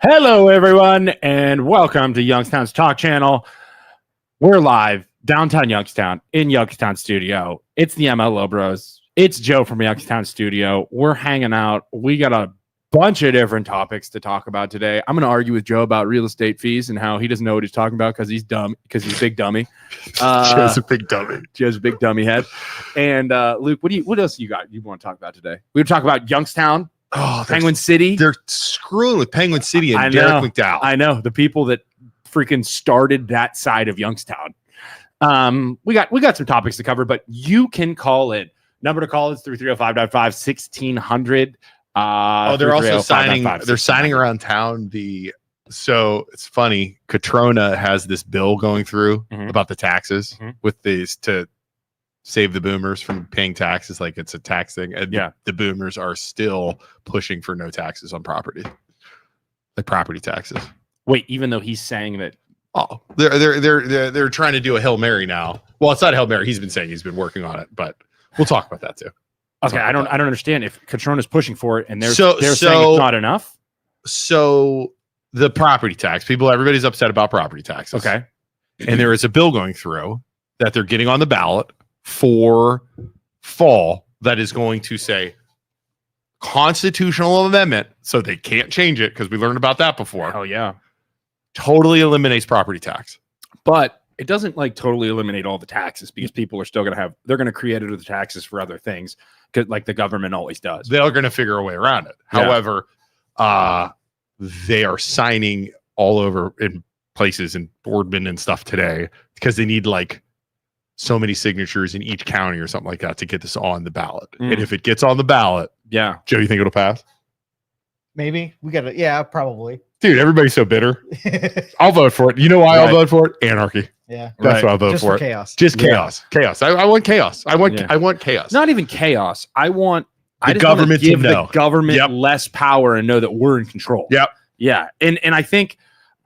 Hello, everyone, and welcome to Youngstown's Talk Channel. We're live downtown Youngstown in Youngstown Studio. It's the MLO Bros. It's Joe from Youngstown Studio. We're hanging out. We got a bunch of different topics to talk about today. I'm going to argue with Joe about real estate fees and how he doesn't know what he's talking about because he's dumb, because he's a big dummy. Joe's a big dummy. Joe's a big dummy head. And Luke, what else you want to talk about today? We're going to talk about Youngstown. Oh, Penguin City. They're screwing with Penguin City and Derek McDowell. I know. The people that freaking started that side of Youngstown. We got some topics to cover, but you can call it. Number to call is 330-555-1600. They're also signing. They're signing around town. So it's funny. Katrona has this bill going through about the taxes with these to save the boomers from paying taxes, like it's a tax thing. And the boomers are still pushing for no taxes on property, like property taxes. Wait, even though he's saying that, they're trying to do a Hail Mary now. Well, it's not a Hail Mary. He's been saying he's been working on it, but we'll talk about that too. Okay, I don't understand if Katrona's pushing for it and they're saying it's not enough. So the property tax, everybody's upset about property taxes. Okay, and there is a bill going through that they're getting on the ballot for fall that is going to say constitutional amendment, so they can't change it because we learned about that before. Oh yeah, totally eliminates property tax, but it doesn't like totally eliminate all the taxes because people are still going to they're going to create it with the taxes for other things, because like the government always does. They're going to figure a way around it. Yeah. However, they are signing all over in places in Boardman and stuff today because they need like so many signatures in each county or something like that to get this on the ballot. And if it gets on the ballot, Joe, you think it'll pass? Maybe we got to. Yeah, probably. Dude, everybody's so bitter. I'll vote for it. You know why I'll vote for it? Anarchy. Yeah, that's why I'll vote just for it. Chaos. Just chaos. Chaos. I want chaos. I want chaos. Not even chaos. I just government want to give to know. the government less power and know that we're in control. Yep. Yeah. And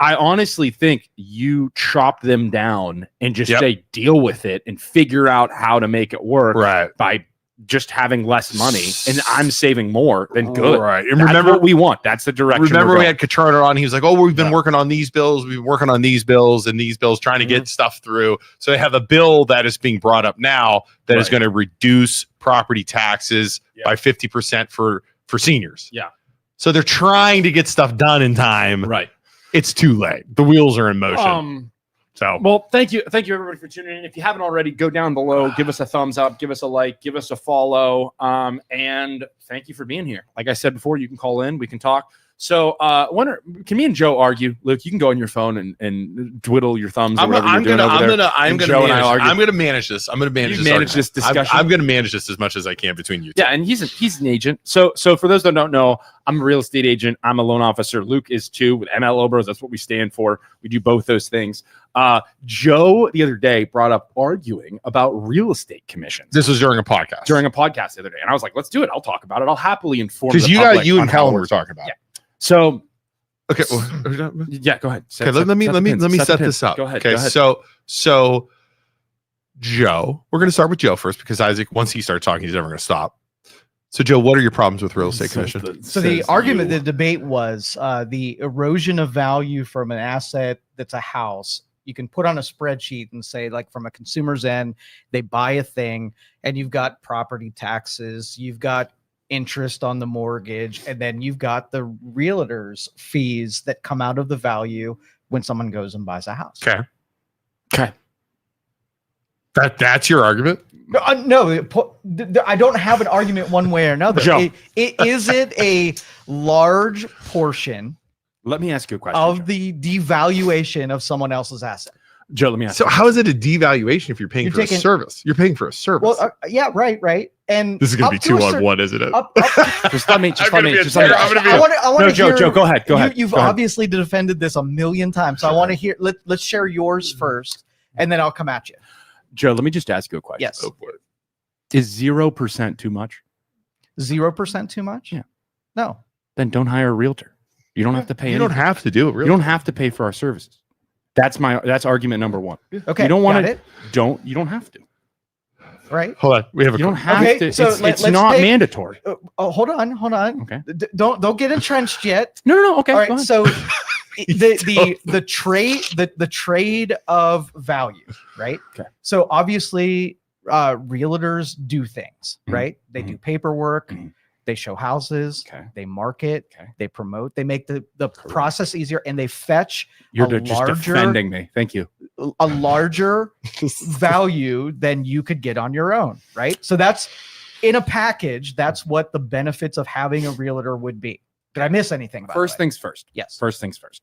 I honestly think you chop them down and just say deal with it and figure out how to make it work by just having less money, and I'm saving more than good. Right. And that's remember what we want. That's the direction. Remember we had Katrona on. He was like, "Oh, we've been working on these bills. We've been working on these bills and these bills, trying to get stuff through." So they have a bill that is being brought up now that is going to reduce property taxes by 50% for seniors. Yeah. So they're trying to get stuff done in time. Right. It's too late. The wheels are in motion. Well, thank you everybody for tuning in. If you haven't already, go down below, give us a thumbs up, give us a like, give us a follow, and thank you for being here. Like I said before, you can call in, we can talk. So, can me and Joe argue? Luke, you can go on your phone and twiddle your thumbs. I'm going to manage this. I'm going to manage this discussion. I'm going to manage this as much as I can between you two. Yeah, and he's an agent. So for those that don't know, I'm a real estate agent. I'm a loan officer. Luke is too with MLO Bros. That's what we stand for. We do both those things. Joe the other day brought up arguing about real estate commissions. This was during a podcast. The other day, and I was like, "Let's do it. I'll talk about it. I'll happily inform." Because you and Helen were talking about. Yeah. So, okay. Go ahead. Let me set this up. Go ahead. Okay. So Joe, we're going to start with Joe first because Isaac, once he starts talking, he's never going to stop. So Joe, what are your problems with real estate commission? So the argument, the debate was the erosion of value from an asset that's a house. You can put on a spreadsheet and say, like, from a consumer's end, they buy a thing and you've got property taxes, you've got interest on the mortgage, and then you've got the realtor's fees that come out of the value when someone goes and buys a house. Okay. That's your argument? No, I don't have an argument one way or another. Joe. Is it a large portion? Let me ask you a question. Of the devaluation of someone else's asset. Joe, let me ask you. So how is it a devaluation if you're paying for a service? You're paying for a service. Well, yeah, right. And this is going to be 2-on-1, isn't it? Just let me. Joe, go ahead. You've obviously defended this a million times. So I want to hear, let's share yours first, and then I'll come at you. Joe, let me just ask you a question. Yes. Is 0% too much? 0% too much? Yeah. No. Then don't hire a realtor. You don't have to pay. You don't have to do it. You don't have to pay for our services. That's argument number one. Okay. You don't want to. You don't have to. right? Hold on. We have You don't have Okay, to. so It's not mandatory. Hold on. Okay. Don't get entrenched yet. No. Okay. All right. So the trade of value, right? Okay. So obviously, realtors do things, right? They do paperwork. They show houses, they market, they promote, they make the process easier, and they fetch You're just defending me. Thank you. A larger value than you could get on your own, right? So that's in a package. That's what the benefits of having a realtor would be. Did I miss anything? First things first. Yes. First things first.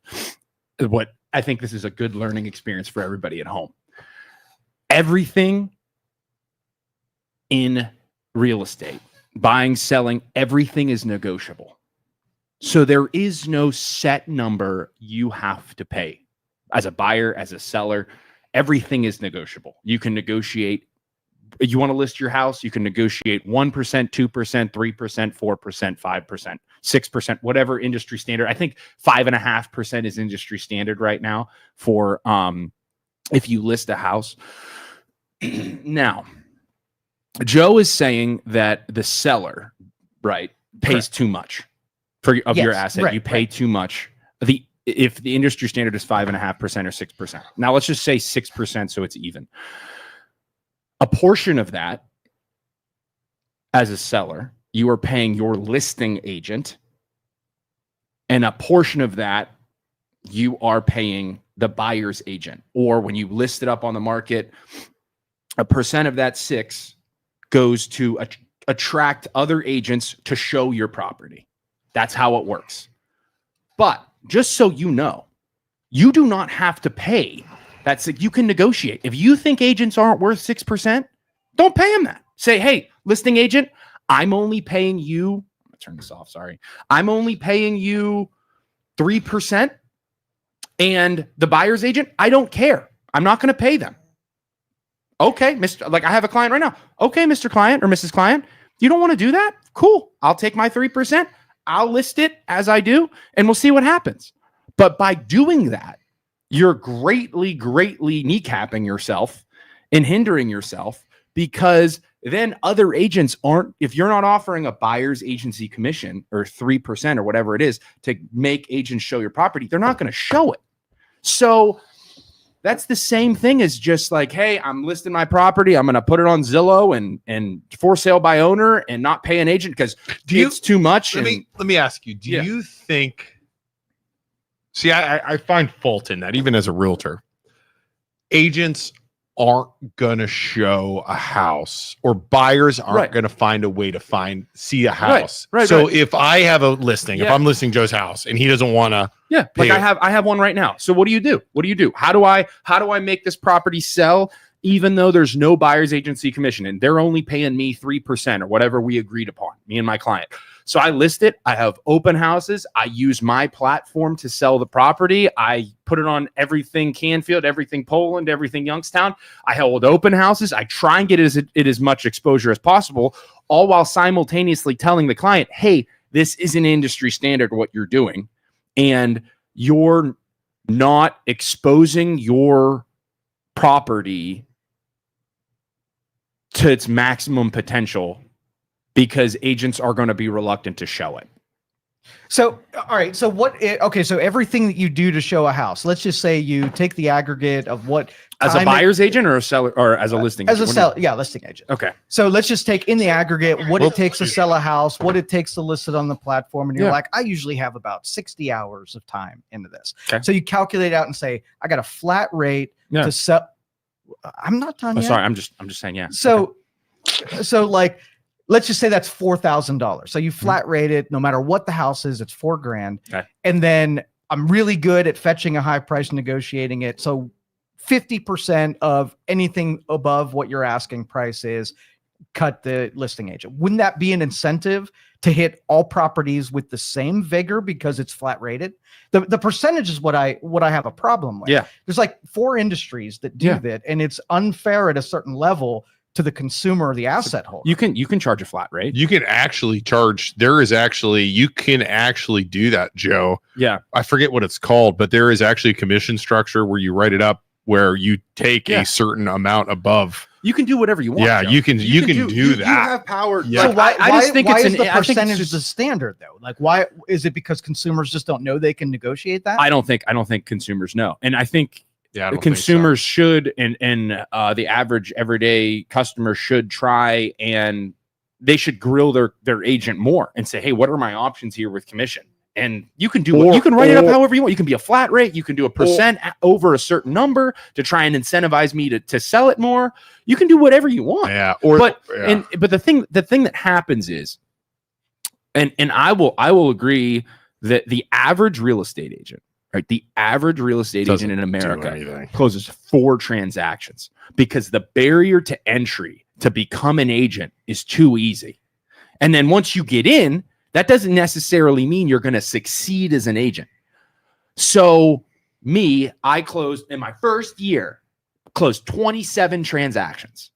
What I think this is a good learning experience for everybody at home. Everything in real estate, buying, selling, everything is negotiable. So there is no set number you have to pay. As a buyer, as a seller, everything is negotiable. You can negotiate. You want to list your house, you can negotiate 1%, 2%, 3%, 4%, 5%, 6%, whatever industry standard. I think 5.5% is industry standard right now for if you list a house. Now, Joe is saying that the seller, right, pays too much of your asset. Right, you pay too much. If the industry standard is 5.5% or 6%. Now let's just say 6%, so it's even. A portion of that, as a seller, you are paying your listing agent, and a portion of that you are paying the buyer's agent. Or when you list it up on the market, a percent of that 6 goes to attract other agents to show your property. That's how it works. But just so you know, you do not have to pay. You can negotiate. If you think agents aren't worth 6%, don't pay them that. Say, hey, listing agent, I'm only paying you. I'm gonna turn this off. Sorry. I'm only paying you 3%. And the buyer's agent, I don't care. I'm not going to pay them. Okay, Mr. Like I have a client right now. Okay, Mr. Client or Mrs. Client, you don't want to do that? Cool. I'll take my 3%. I'll list it as I do, and we'll see what happens. But by doing that, you're greatly kneecapping yourself and hindering yourself, because then other agents aren't, if you're not offering a buyer's agency commission or 3% or whatever it is to make agents show your property, they're not going to show it. So that's the same thing as just like, hey, I'm listing my property. I'm going to put it on Zillow and for sale by owner and not pay an agent because it's too much. Let me ask you, do you think, see, I find fault in that, even as a realtor. Agents aren't going to show a house, or buyers aren't going to find a way to see a house. So if I have a listing, if I'm listing Joe's house and he doesn't want to, like I have one right now. So what do you do? How do I make this property sell even though there's no buyer's agency commission and they're only paying me 3% or whatever we agreed upon, me and my client? So I list it. I have open houses. I use my platform to sell the property. I put it on everything Canfield, everything Poland, everything Youngstown. I hold open houses. I try and get it as much exposure as possible, all while simultaneously telling the client, hey, this is an industry standard what you're doing, and you're not exposing your property to its maximum potential, because agents are going to be reluctant to show it. So, all right. So so everything that you do to show a house, let's just say you take the aggregate of what as a buyer's agent or a seller or as a listing agent? As a seller, listing agent. Okay. So let's just take in the aggregate what it takes to sell a house, what it takes to list it on the platform. And you're like, I usually have about 60 hours of time into this. Okay. So you calculate out and say, I got a flat rate to sell. I'm not done yet. Sorry. I'm just saying, yeah. So like, let's just say that's $4,000. So you flat rate it, no matter what the house is, it's $4,000. Okay. And then I'm really good at fetching a high price, negotiating it. So 50% of anything above what your asking price is, cut the listing agent. Wouldn't that be an incentive to hit all properties with the same vigor because it's flat rated? The percentage is what I have a problem with. Yeah. There's like 4 industries that do that, and it's unfair at a certain level to the consumer or the asset holder. You can charge a flat rate. You can actually charge. You can actually do that, Joe. Yeah. I forget what it's called, but there is actually a commission structure where you write it up where you take a certain amount above. You can do whatever you want. Yeah, Joe. you can do that. You have power. Yeah. So why, I just think why it's is an- the I think it's percentage just- the standard though? Like, why is it because consumers just don't know they can negotiate that? I don't think consumers know, and I think Yeah, I the don't think so. consumers should, and the average everyday customer should try, and they should grill their agent more and say, hey, what are my options here with commission? And you can do you can write it up however you want. You can be a flat rate. You can do a percent over a certain number to try and incentivize me to sell it more. You can do whatever you want. Yeah. But the thing that happens is, and I will agree that the average real estate agent, right? The average real estate agent in America closes 4 transactions because the barrier to entry to become an agent is too easy. And then once you get in, that doesn't necessarily mean you're going to succeed as an agent. So I closed in my first year, closed 27 transactions.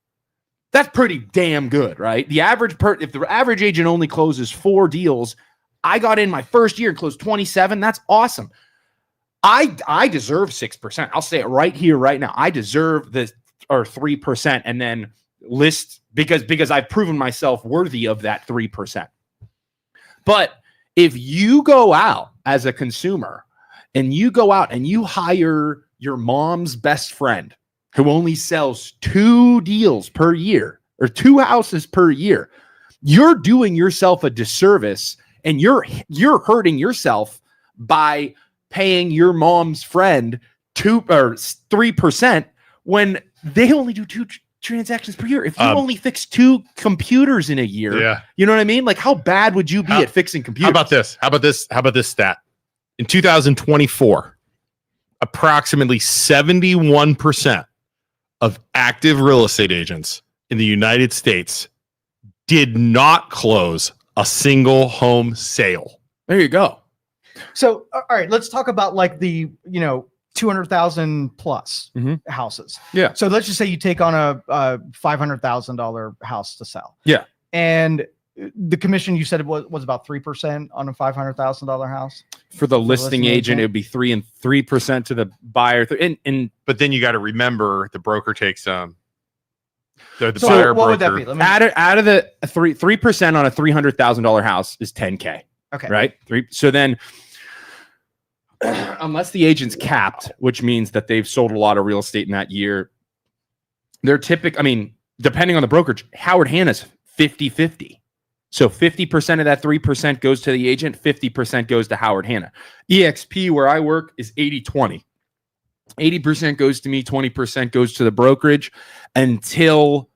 That's pretty damn good, right? The average if the average agent only closes 4 deals, I got in my first year and closed 27. That's awesome. I deserve 6%. I'll say it right here, right now. I deserve this or 3%, and then list because I've proven myself worthy of that 3%. But if you go out as a consumer and you go out and you hire your mom's best friend who only sells 2 deals per year or 2 houses per year, you're doing yourself a disservice, and you're hurting yourself by paying your mom's friend 2 or 3% when they only do 2 transactions per year. If you only fix 2 computers in a year, you know what I mean? Like, how bad would you be at fixing computers? How about this stat? In 2024, approximately 71% of active real estate agents in the United States did not close a single home sale. There you go. So, all right, let's talk about like the, 200,000 plus houses. Yeah. So let's just say you take on a $500,000 house to sell. Yeah. And the commission, you said it was about 3% on a $500,000 house for the listing agent. It would be 3% to the buyer. But then you got to remember the broker takes the so buyer what broker. would that be? Out of the 3% on a $300,000 house is $10K. Okay. Right. So then, unless the agent's capped, which means that they've sold a lot of real estate in that year, they're depending on the brokerage, Howard Hanna's 50-50. So 50% of that 3% goes to the agent, 50% goes to Howard Hanna. EXP, where I work, is 80-20. 80% goes to me, 20% goes to the brokerage until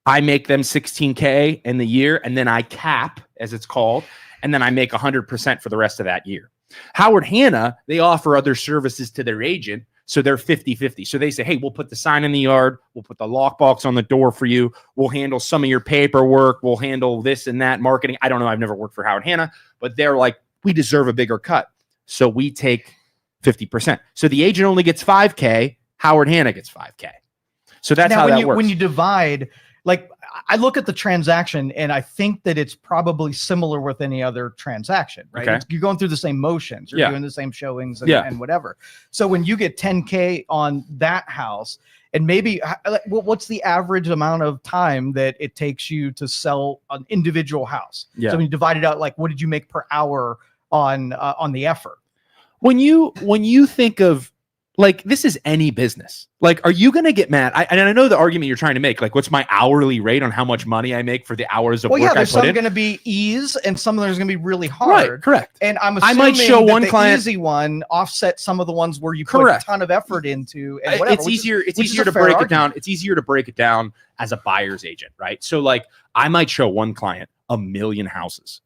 I make them $16K in the year, and then I cap, as it's called, and then I make 100% for the rest of that year. Howard Hanna, they offer other services to their agent, so they're 50-50. So they say, hey, we'll put the sign in the yard, we'll put the lockbox on the door for you, we'll handle some of your paperwork, we'll handle this and that, marketing. I don't know, I've never worked for Howard Hanna, but they're like, we deserve a bigger cut. So we take 50%. So the agent only gets $5K, Howard Hanna gets $5K. So that's how that works. When you divide, like, I look at the transaction and I think that it's probably similar with any other transaction, right? Okay. You're going through the same motions, you're doing the same showings and whatever. So when you get 10K on that house, and maybe what's the average amount of time that it takes you to sell an individual house? Yeah. So when you divide it out, like, what did you make per hour on the effort? When you think of, like, this is any business. Like, are you going to get mad? And I know the argument you're trying to make, like, what's my hourly rate on how much money I make for the hours of work I put in? There's some going to be ease and some of there's going to be really hard. Right, correct. And I'm assuming I might show one client, easy one offset some of the ones where you put a ton of effort into. And whatever, it's easier to break it down. It's easier to break it down as a buyer's agent, right? So, like, I might show one client 1 million houses,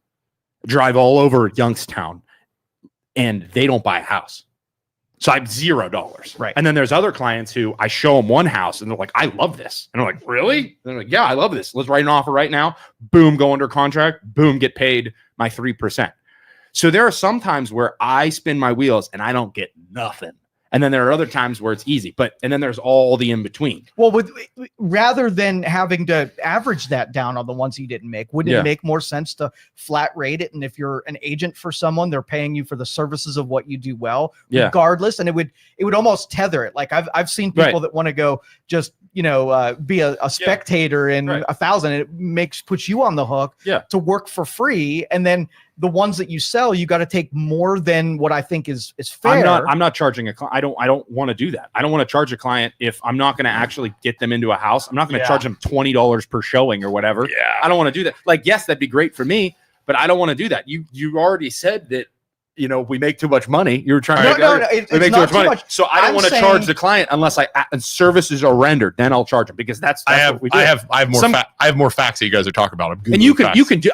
drive all over Youngstown, and they don't buy a house. So I'm $0. Right. And then there's other clients who I show them one house and they're like, I love this. And I'm like, really? And they're like, yeah, I love this. Let's write an offer right now. Boom, go under contract. Boom, get paid my 3%. So there are some times where I spin my wheels and I don't get nothing. And then there are other times where it's easy, and then there's all the in between. Well, rather than having to average that down on the ones you didn't make, wouldn't it make more sense to flat rate it? And if you're an agent for someone, they're paying you for the services of what you do well, regardless. And it would almost tether it. Like I've seen people that want to go just, be a spectator in 1,000. It puts you on the hook to work for free. And then the ones that you sell, you got to take more than what I think is fair. I'm not charging a client. I don't want to do that. I don't want to charge a client if I'm not going to actually get them into a house. I'm not going to charge them $20 per showing or whatever. Yeah. I don't want to do that. Like, yes, that'd be great for me, but I don't want to do that. You already said that, we make too much money. You were trying to we make too much money. So I don't want to charge the client unless and services are rendered. Then I'll charge them because that's what we do. I have more facts that you guys are talking about. And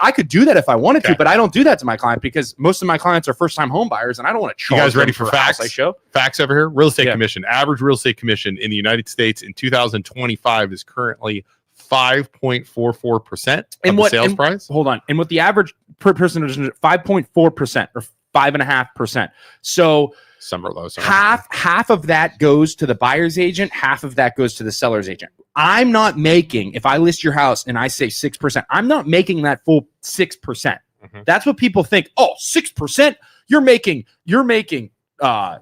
I could do that if I wanted to, but I don't do that to my client because most of my clients are first time home buyers and I don't want to charge. You guys ready for facts? I show facts over here. Real estate commission. Average real estate commission in the United States in 2025 is currently 5.44% of the sales price. Hold on. And what the average per person is 5.4% or 5.5%. So some are low. Half of that goes to the buyer's agent. Half of that goes to the seller's agent. I'm not making, if I list your house and I say 6%, I'm not making that full 6%. Mm-hmm. That's what people think. Oh, 6%. You're making off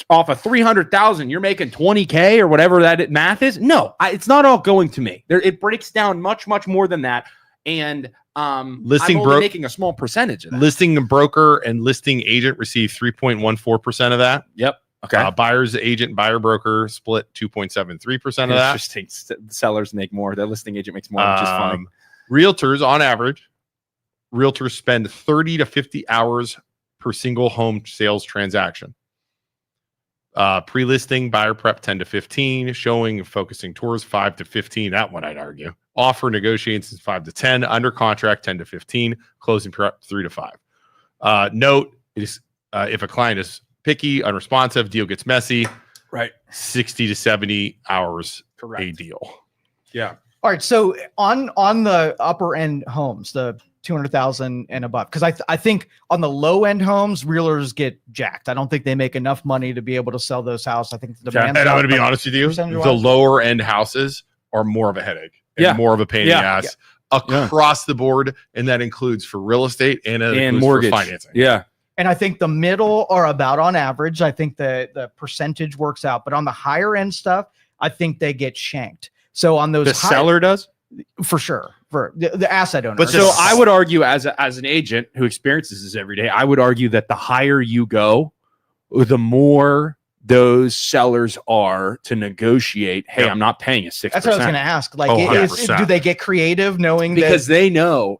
of 300,000, you're making 20K or whatever that math is. No, it's not all going to me. It breaks down much, much more than that. And I'm only making a small percentage of that. Listing broker and listing agent receive 3.14% of that. Yep. Okay. Buyer's agent, buyer broker split 2.73% of that. Interesting. Sellers make more. The listing agent makes more, which is funny. Realtors, on average, spend 30 to 50 hours per single home sales transaction. Pre-listing, buyer prep 10 to 15, showing and focusing tours 5 to 15. That one I'd argue. Offer negotiations 5 to 10, under contract 10 to 15, closing prep 3 to 5. Note is if a client is picky, unresponsive, deal gets messy, right? 60 to 70 hours a deal. Yeah. All right. So on the upper end homes, the 200,000 and above, because I think on the low end homes, realtors get jacked. I don't think they make enough money to be able to sell those houses. I think the demand. And I'm going to be honest with you, the lower end houses are more of a headache and more of a pain in the ass across the board, and that includes for real estate and mortgage for financing. Yeah. And I think the middle are about on average. I think the percentage works out, but on the higher end stuff, I think they get shanked. So on those, seller does for sure. For the asset owner. But so I would argue as an agent who experiences this every day, I would argue that the higher you go, the more those sellers are to negotiate. Hey, I'm not paying you 6%. That's what I was going to ask. Like, do they get creative knowing because they know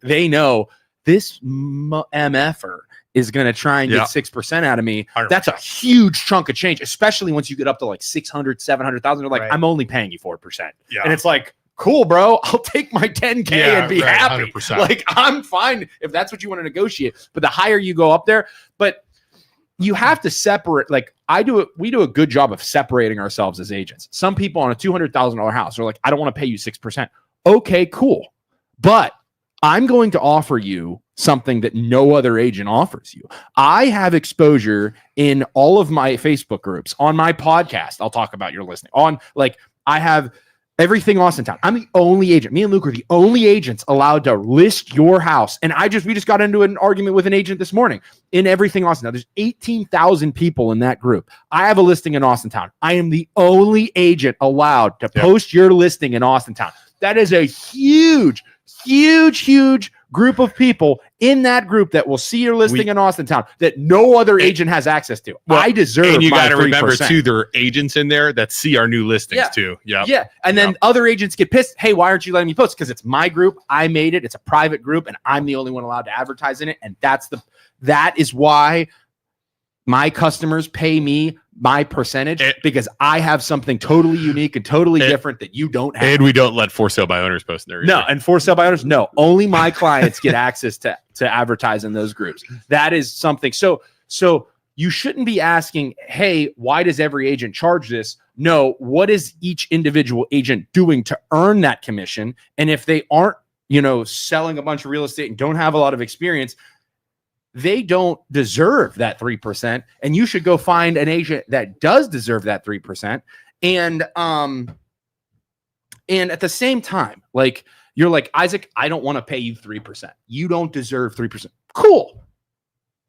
this MFer is going to try and get 6% out of me. 100%. That's a huge chunk of change, especially once you get up to like 600, 700,000. They're like, I'm only paying you 4%. Yeah. And it's like, cool, bro. I'll take my 10K and be happy. 100%. Like, I'm fine if that's what you want to negotiate. But the higher you go up there, but you have to separate. Like we do a good job of separating ourselves as agents. Some people on a $200,000 house are like, I don't want to pay you 6%. Okay, cool. But I'm going to offer you something that no other agent offers you. I have exposure in all of my Facebook groups, on my podcast. I'll talk about your listing I have everything Austintown. I'm the only agent. Me and Luke are the only agents allowed to list your house. And we just got into an argument with an agent this morning in everything Austintown. There's 18,000 people in that group. I have a listing in Austintown. I am the only agent allowed to post your listing in Austintown. That is a huge group of people in that group that will see your listing in Austintown that no other agent has access to. Well, I deserve. And you got to remember too, there are agents in there that see our new listings too. Yeah. And then other agents get pissed. Hey, why aren't you letting me post? Because it's my group. I made it. It's a private group, and I'm the only one allowed to advertise in it. And that is why my customers pay me my percentage, because I have something totally unique and totally different that you don't have. And we don't let for sale by owners post in there. No, and for sale by owners, no. Only my clients get access to advertise in those groups. That is something. So you shouldn't be asking, hey, why does every agent charge this? No, what is each individual agent doing to earn that commission? And if they aren't, selling a bunch of real estate and don't have a lot of experience, they don't deserve that 3%, and you should go find an agent that does deserve that 3%. And at the same time, like, you're like, Isaac, I don't want to pay you 3%. You don't deserve 3%. Cool.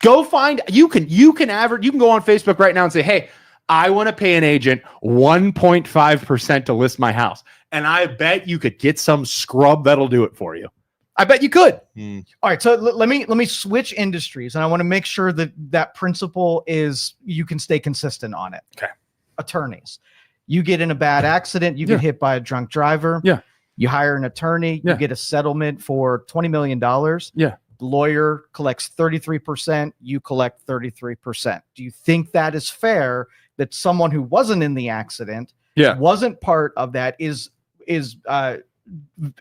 Go find, you can go on Facebook right now and say, hey, I want to pay an agent 1.5% to list my house. And I bet you could get some scrub that'll do it for you. I bet you could. All right. So let me switch industries, and I want to make sure that principle is, you can stay consistent on it. Okay. Attorneys. You get in a bad accident, you get hit by a drunk driver. Yeah. You hire an attorney, you get a settlement for $20 million. Yeah. The lawyer collects 33%, you collect 33%. Do you think that is fair, that someone who wasn't in the accident, wasn't part of that, is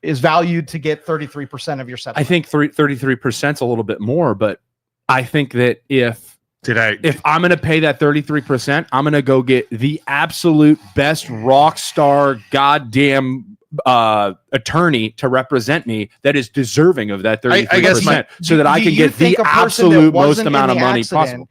valued to get 33% of your settlement? I think 33% is a little bit more, but I think that if I'm going to pay that 33%, I'm going to go get the absolute best rock star goddamn attorney to represent me that is deserving of that 33%, so that I can get the absolute most amount of money possible.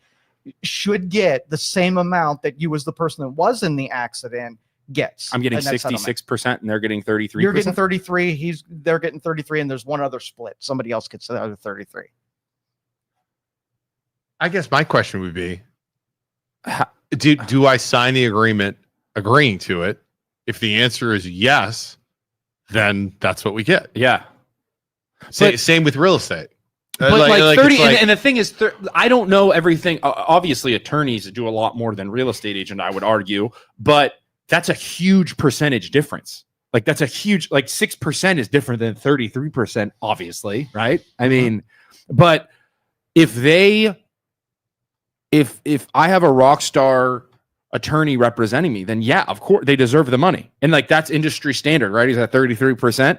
Should get the same amount that you, as the person that was in the accident, gets. I'm getting 66% and they're getting 33%. You're getting 33. They're getting 33, and there's one other split. Somebody else gets the other 33. I guess my question would be, do I sign the agreement agreeing to it? If the answer is yes, then that's what we get. Yeah. Same with real estate. But like 30, and the thing is, I don't know everything. Obviously, attorneys do a lot more than real estate agent, I would argue, but that's a huge percentage difference. Like, that's a huge, like, 6% is different than 33%, obviously, right? I mean, but if I have a rock star attorney representing me, then yeah, of course they deserve the money. And like, that's industry standard, right? He's at 33%,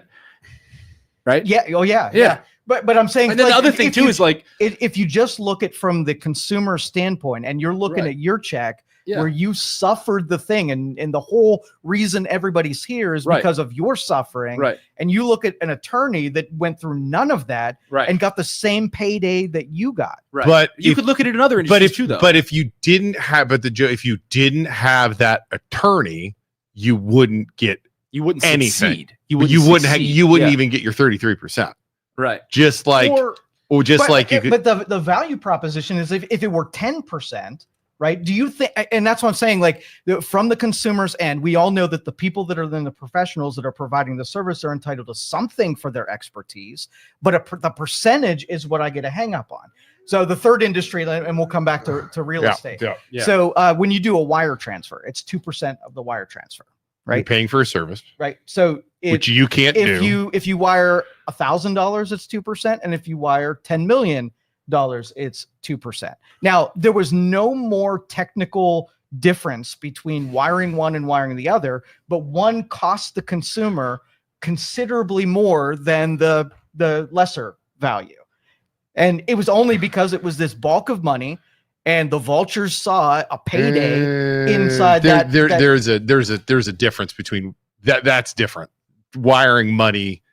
right? Yeah. Oh yeah. But I'm saying, and then, like, the other thing too is, like, if you just look at from the consumer standpoint, and you're looking at your check, where you suffered the thing, and the whole reason everybody's here is because of your suffering, and you look at an attorney that went through none of that, and got the same payday that you got, But you could look at it in other industries too, though. But if you didn't have, if you didn't have that attorney, you wouldn't anything. Succeed. You wouldn't even get your 33%. Right. Just like, but the value proposition is, if it were 10%, right? Do you think, and that's what I'm saying, like, from the consumer's end, we all know that the people that are then the professionals that are providing the service are entitled to something for their expertise, but the percentage is what I get a hang up on. So the third industry, and we'll come back to real estate. Yeah. So when you do a wire transfer, it's 2% of the wire transfer, right? You're paying for a service, right? So which you can't do. If you wire $1,000, it's 2%, and if you wire $10 million, it's 2%. Now, there was no more technical difference between wiring one and wiring the other, but one costs the consumer considerably more than the lesser value. And it was only because it was this bulk of money, and the vultures saw a payday inside that. There's a difference between that. That's different. Wiring money,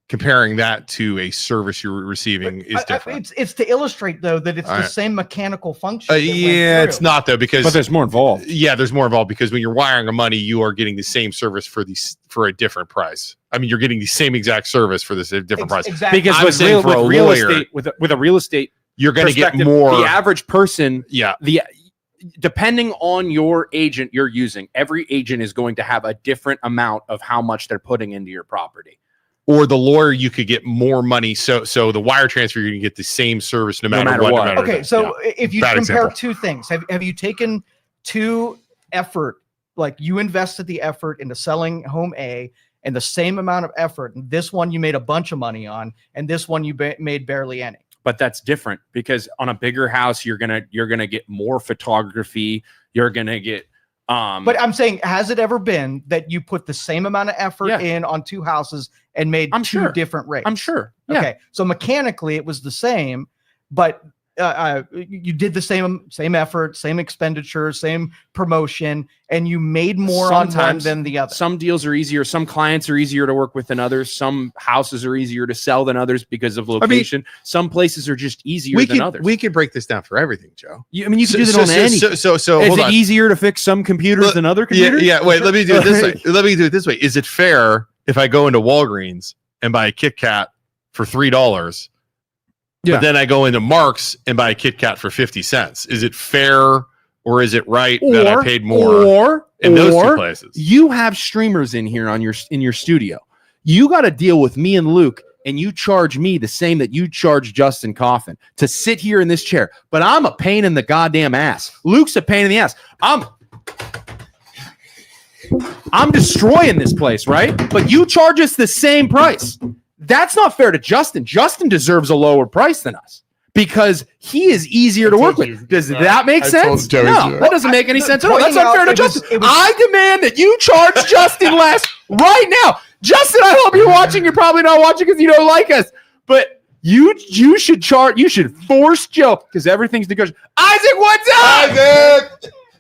comparing that to a service you're receiving, is different. It's to illustrate, though, that it's the same mechanical function. It's not, though, because there's more involved. Yeah, there's more involved, because when you're wiring a money, you are getting the same service for a different price. I mean, you're getting the same exact service for this different price. Exactly. Because with real estate, with a real estate, you're going to get more. The average person, depending on your agent you're using, every agent is going to have a different amount of how much they're putting into your property. Or the lawyer, you could get more money. So the wire transfer, you're going to get the same service no matter what. Okay, so if you compare two things, have you taken two effort, like you invested the effort into selling home A, and the same amount of effort, and this one you made a bunch of money on, and this one you made barely any? But that's different, because on a bigger house, you're gonna get more photography. You're gonna get. But I'm saying, has it ever been that you put the same amount of effort in on two houses and made two different rates? I'm sure. Yeah. Okay, so mechanically it was the same, but you did the same effort, same expenditure, same promotion, and you made more on one than the other. Some deals are easier. Some clients are easier to work with than others. Some houses are easier to sell than others because of location. Some places are just easier than others. We could break this down for everything, Joe. You can do that on anything. So is it easier to fix some computers than other computers? Yeah. Wait, let me do it this way. Is it fair if I go into Walgreens and buy a Kit Kat for $3? But then I go into Mark's and buy a Kit Kat for 50 cents. Is it fair or is it right that I paid more in those two places? You have streamers in here in your studio. You got to deal with me and Luke, and you charge me the same that you charge Justin Coffin to sit here in this chair. But I'm a pain in the goddamn ass. Luke's a pain in the ass. I'm destroying this place, right? But you charge us the same price. That's not fair to Justin. Justin deserves a lower price than us because he is easier to work with. Does that make sense? No, that doesn't make any sense at all. That's unfair to Justin. I demand that you charge Justin less right now. Justin, I hope you're watching. You're probably not watching because you don't like us. But you should force Joe because everything's negotiable. Isaac, what's up? Isaac!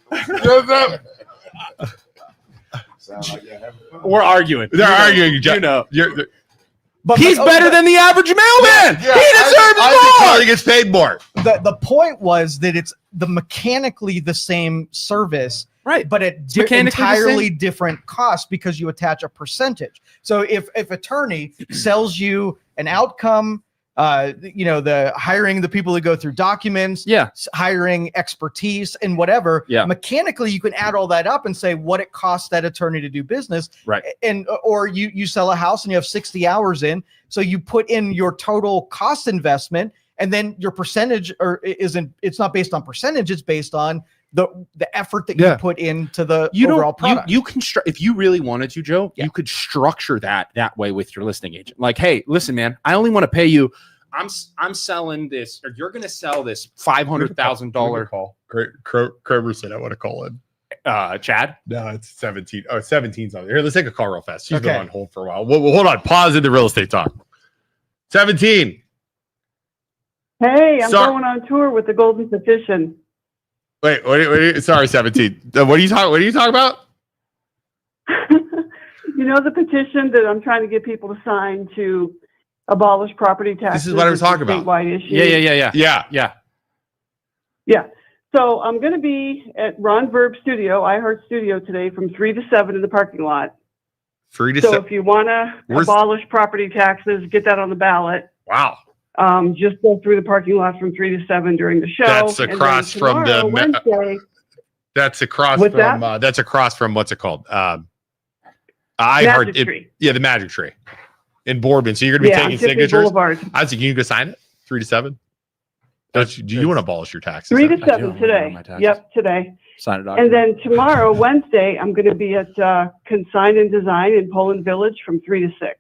What's up? We're arguing. They're arguing. You know. But he's better than the average mailman. Yeah, he deserves more. He gets paid more. The point was that it's mechanically the same service, right? But at entirely different costs because you attach a percentage. So if attorney sells you an outcome, the hiring the people that go through documents, hiring expertise and whatever, mechanically you can add all that up and say what it costs that attorney to do business, right? Or you sell a house and you have 60 hours in, so you put in your total cost investment, and then your percentage it's not based on percentage, it's based on the effort that you put into the overall product. You can if you really wanted to, Joe, you could structure that way with your listing agent. Like, hey, listen, man, I only want to pay you. I'm selling this, or you're going to sell this $500,000 call. Kroger said I want to call in. Chad? No, it's 17. Oh, 17's on there. Here, let's take a call real fast. She's been on hold for a while. Well, hold on. Pause in the real estate talk. 17. Hey, I'm going on tour with the Golden Petition. Wait. Sorry, 17. What are you talking about? You know the petition that I'm trying to get people to sign to abolish property taxes. This is what I was talking about. Statewide issue. Yeah. So I'm going to be at Ron Verb Studio, iHeart Studio today from 3 to 7 in the parking lot. 3 to 7. So if you want to abolish property taxes, get that on the ballot. Wow. Just go through the parking lot from 3 to 7 during the show. That's across from the Wednesday. That's across from that's across from what's it called? Magic Tree. Yeah, the Magic Tree in Boardman. So you're going to be taking signatures. Boulevard. I was thinking you can go sign it 3 to 7. Do you want to abolish your taxes? 3 to 7 today. Yep, today. Sign a document. And then tomorrow, Wednesday, I'm going to be at Consign and Design in Poland Village from 3 to 6.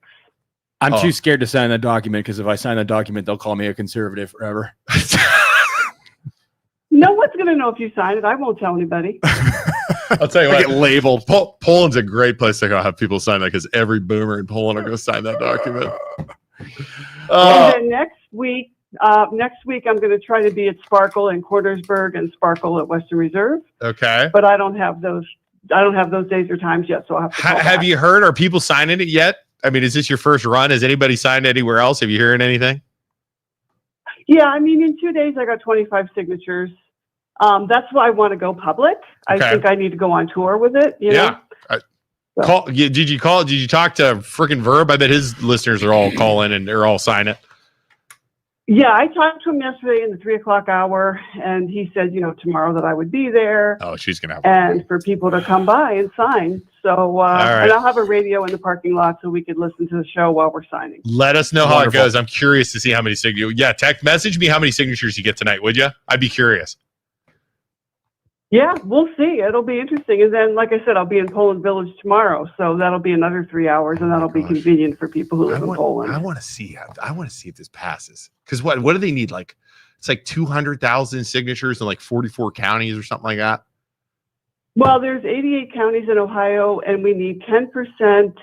I'm too scared to sign that document because if I sign that document, they'll call me a conservative forever. No one's going to know if you sign it. I won't tell anybody. I'll tell you what. Get labeled. Poland's a great place to go have people sign that because every boomer in Poland will go sign that document. And then next week, I'm going to try to be at Sparkle in Cornersburg and Sparkle at Western Reserve. Okay. But I don't have those days or times yet, so I'll have to call Have back. you heard? Are people signing it yet? I mean, is this your first run? Has anybody signed anywhere else? Have you heard anything? Yeah, I mean, in 2 days, I got 25 signatures. That's why I want to go public. Okay. I think I need to go on tour with it. You know? Did you talk to freaking Verb? I bet his listeners are all calling and they're all signing it. Yeah, I talked to him yesterday in the 3 o'clock hour, and he said, tomorrow that I would be there. Oh, she's going to have and for people to come by and sign. So, and I'll have a radio in the parking lot so we could listen to the show while we're signing. Let us know how it goes. I'm curious to see how many signatures. Yeah, message me how many signatures you get tonight, would you? I'd be curious. Yeah, we'll see. It'll be interesting. And then, like I said, I'll be in Poland Village tomorrow, so that'll be another 3 hours, and that'll be convenient for people who live in Poland. I want to see if this passes. Because what do they need? Like, it's like 200,000 signatures in like 44 counties or something like that. Well, there's 88 counties in Ohio, and we need 10%.